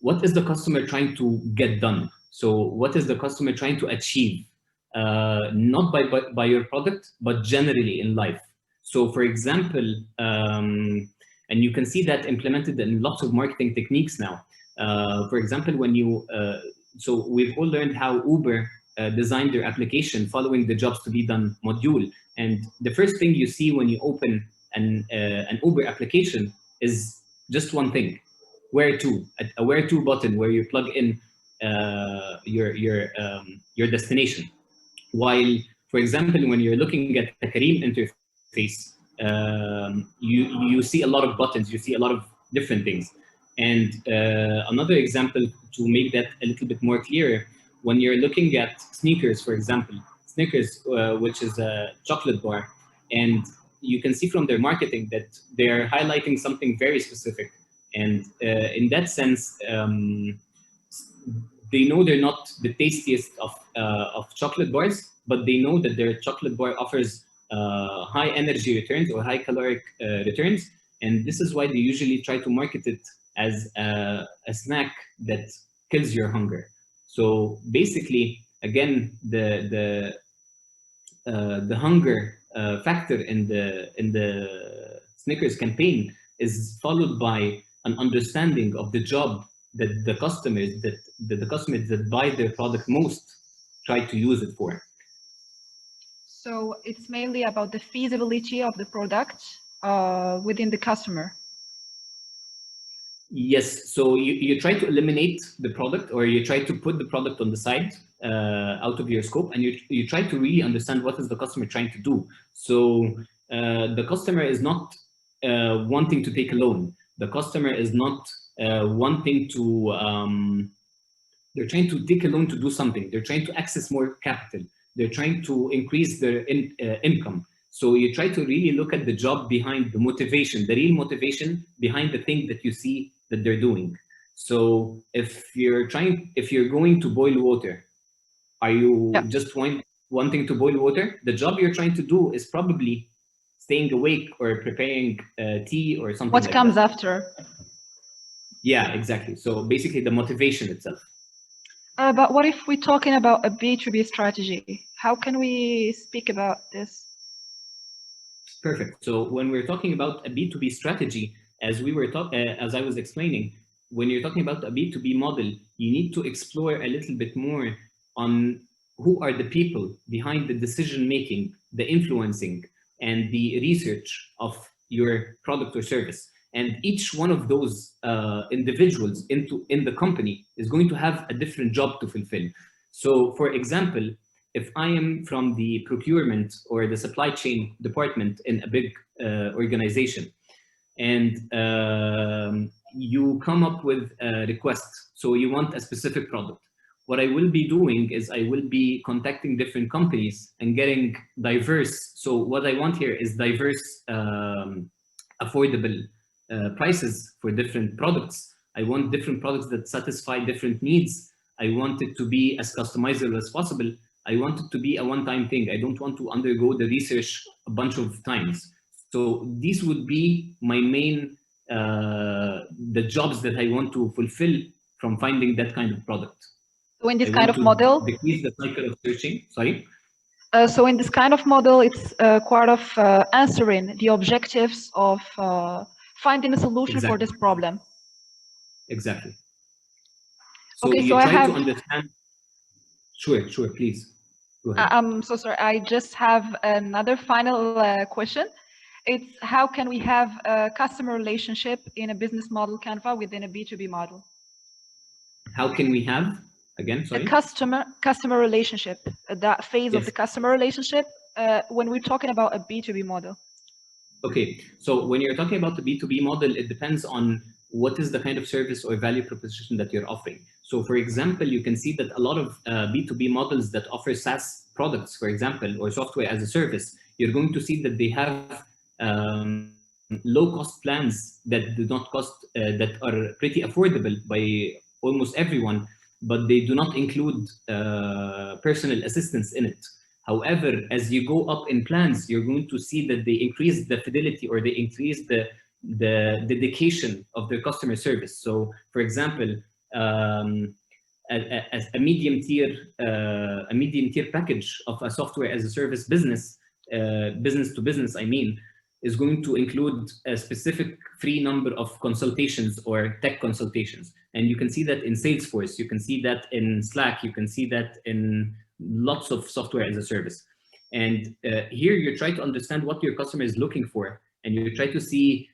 what is the customer trying to get done. So what is the customer trying to achieve? Not by your product, but generally in life. So for example, and you can see that implemented in lots of marketing techniques now. For example, when so we've all learned how Uber designed their application following the jobs to be done module. And the first thing you see when you open an Uber application is just one thing, where to, a where to button where you plug in your destination. While, for example, when you're looking at the Kareem interface, you see a lot of buttons, you see a lot of different things. And another example to make that a little bit more clear, when you're looking at Snickers, for example, Snickers, which is a chocolate bar, and you can see from their marketing that they're highlighting something very specific. And in that sense, they know they're not the tastiest of chocolate bars, but they know that their chocolate bar offers high energy returns or high caloric returns. And this is why they usually try to market it as a snack that kills your hunger. So basically, again, the hunger factor in the Snickers campaign is followed by an understanding of the job that the customers that buy their product most try to use it for. So it's mainly about the feasibility of the product within the customer. Yes, so you try to eliminate the product, or you try to put the product on the side out of your scope, and you try to really understand what is the customer trying to do. So the customer is not wanting to take a loan. The customer is not wanting to, they're trying to take a loan to do something. They're trying to access more capital. They're trying to increase their income. So you try to really look at the job behind the motivation, the real motivation behind the thing that you see that they're doing. So if you're going to boil water, are you just wanting to boil water? The job you're trying to do is probably staying awake or preparing tea or something. What comes after? Yeah, exactly. So basically the motivation itself. But what if we're talking about a B2B strategy? How can we speak about this? Perfect. So when we're talking about a B2B strategy, as I was explaining, when you're talking about a B2B model, you need to explore a little bit more on who are the people behind the decision-making, the influencing, and the research of your product or service. And each one of those individuals in the company is going to have a different job to fulfill. So for example, if I am from the procurement or the supply chain department in a big organization, and you come up with a request. So you want a specific product. What I will be doing is I will be contacting different companies and getting diverse. So what I want here is diverse, affordable prices for different products. I want different products that satisfy different needs. I want it to be as customizable as possible. I want it to be a one-time thing. I don't want to undergo the research a bunch of times. So these would be my main, the jobs that I want to fulfill from finding that kind of product. So in this kind of model, decrease the cycle of searching. Sorry. So in this kind of model, it's part of answering the objectives of finding a solution for this problem. Exactly. So okay, you so try to understand. Sure, please. Go ahead. I'm so sorry. I just have another final question. It's how can we have a customer relationship in a business model Canva within a B2B model? How can we have, again, sorry? A customer relationship, that phase of the customer relationship when we're talking about a B2B model. Okay, so when you're talking about the B2B model, it depends on what is the kind of service or value proposition that you're offering. So for example, you can see that a lot of B2B models that offer SaaS products, for example, or software as a service, you're going to see that they have low-cost plans that do not cost, that are pretty affordable by almost everyone, but they do not include personal assistance in it. However, as you go up in plans, you're going to see that they increase the fidelity or they increase the dedication of their customer service. So, for example, a medium tier package of a software as a service business, business to business, I mean, is going to include a specific free number of consultations or tech consultations. And you can see that in Salesforce, you can see that in Slack, you can see that in lots of software as a service. And here you try to understand what your customer is looking for, and you try to see,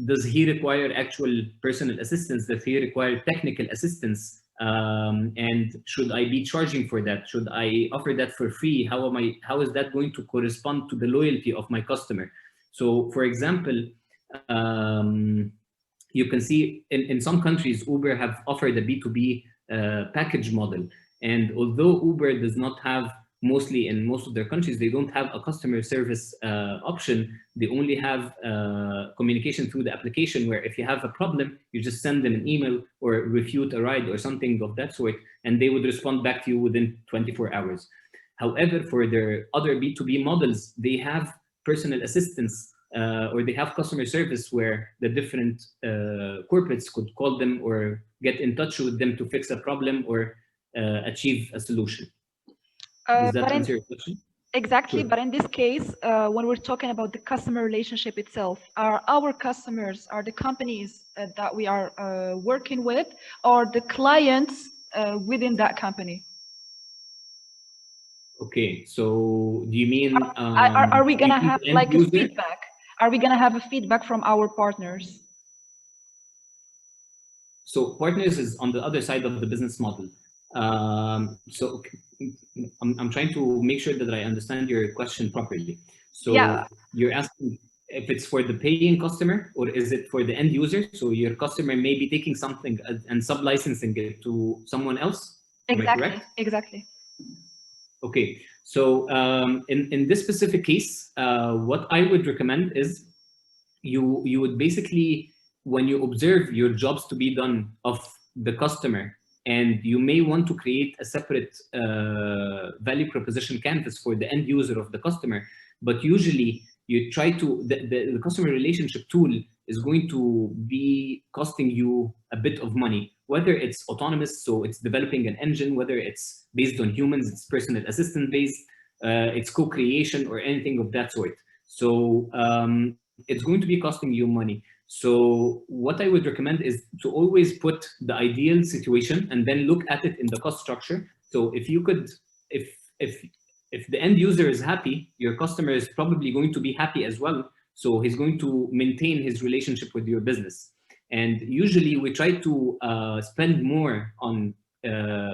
does he require actual personal assistance? Does he require technical assistance? And should I be charging for that? Should I offer that for free? How is that going to correspond to the loyalty of my customer? So, for example, you can see in some countries, Uber have offered a B2B package model. And although Uber does not have, mostly in most of their countries, they don't have a customer service option. They only have communication through the application, where if you have a problem, you just send them an email or refute a ride or something of that sort, and they would respond back to you within 24 hours. However, for their other B2B models, they have personal assistance or they have customer service where the different corporates could call them or get in touch with them to fix a problem or achieve a solution. Does that answer your question? Exactly, Sure. but in this case, when we're talking about the customer relationship itself, are our customers, are the companies that we are working with, or the clients within that company? Okay, so do you mean are we gonna have like a user? feedback? Are we gonna have a feedback from our partners? So partners is on the other side of the business model. So I'm trying to make sure that I understand your question properly. So yeah, you're asking if it's for the paying customer or is it for the end user? So your customer may be taking something and sub-licensing it to someone else? Exactly, exactly. Okay, so in this specific case, what I would recommend is you would basically, when you observe your jobs to be done of the customer, and you may want to create a separate value proposition canvas for the end user of the customer, but usually you try to, the customer relationship tool is going to be costing you a bit of money, whether it's autonomous, so it's developing an engine, whether it's based on humans, it's personal assistant based, it's co-creation or anything of that sort. So it's going to be costing you money. So what I would recommend is to always put the ideal situation and then look at it in the cost structure. So if you could, if the end user is happy, your customer is probably going to be happy as well. So he's going to maintain his relationship with your business. And usually we try to spend more on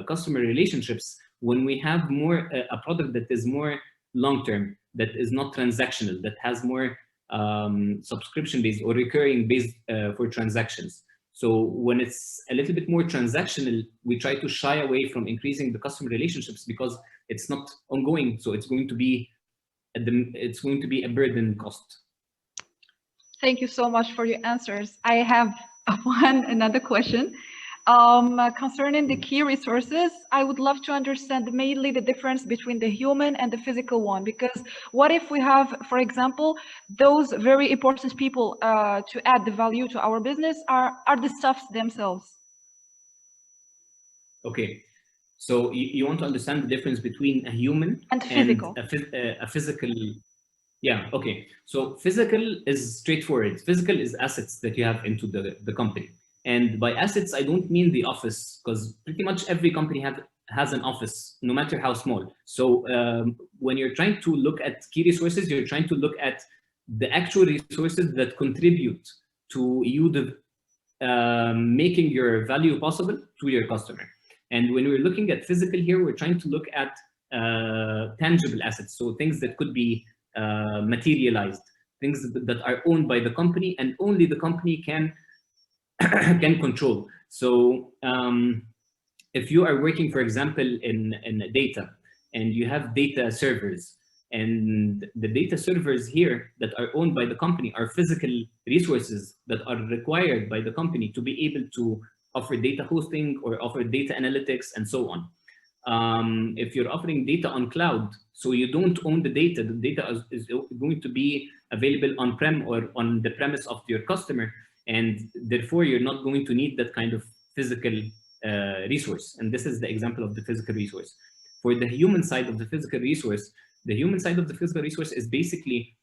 customer relationships when we have more a product that is more long-term, that is not transactional, that has more subscription-based or recurring-based for transactions. So when it's a little bit more transactional, we try to shy away from increasing the customer relationships because it's not ongoing. So it's going to be a burden cost. Thank you so much for your answers. I have another question. Concerning the key resources, I would love to understand mainly the difference between the human and the physical one, because what if we have, for example, those very important people to add the value to our business are the staffs themselves? Okay, so you want to understand the difference between a human and physical. A physical. Yeah, okay. So physical is straightforward. Physical is assets that you have into the company. And by assets, I don't mean the office, because pretty much every company has an office, no matter how small. So when you're trying to look at key resources, you're trying to look at the actual resources that contribute to you making your value possible to your customer. And when we're looking at physical here, we're trying to look at tangible assets. So things that could be materialized, things that are owned by the company and only the company can control. So if you are working, for example, in data, and you have data servers, and the data servers here that are owned by the company are physical resources that are required by the company to be able to offer data hosting or offer data analytics and so on. If you're offering data on cloud, so you don't own the data is going to be available on-prem or on the premise of your customer, and therefore you're not going to need that kind of physical resource. And this is the example of the physical resource. For the human side of the physical resource, is basically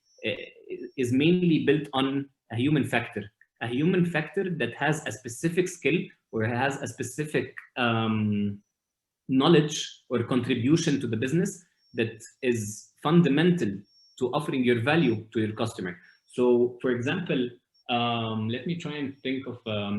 is mainly built on a human factor that has a specific skill or has a specific knowledge or contribution to the business that is fundamental to offering your value to your customer. So for example, let me try and think of,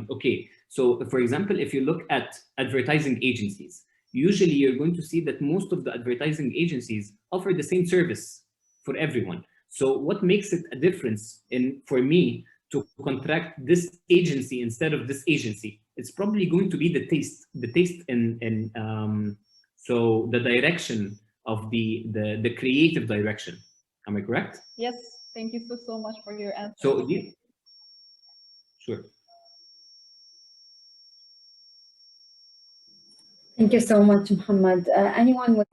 okay. So for example, if you look at advertising agencies, usually you're going to see that most of the advertising agencies offer the same service for everyone. So what makes it a difference for me to contract this agency instead of this agency? It's probably going to be the taste in so the direction of the creative direction. Am I correct? Yes. Thank you so much for your answer. So sure. Thank you so much, Mohamed. Anyone with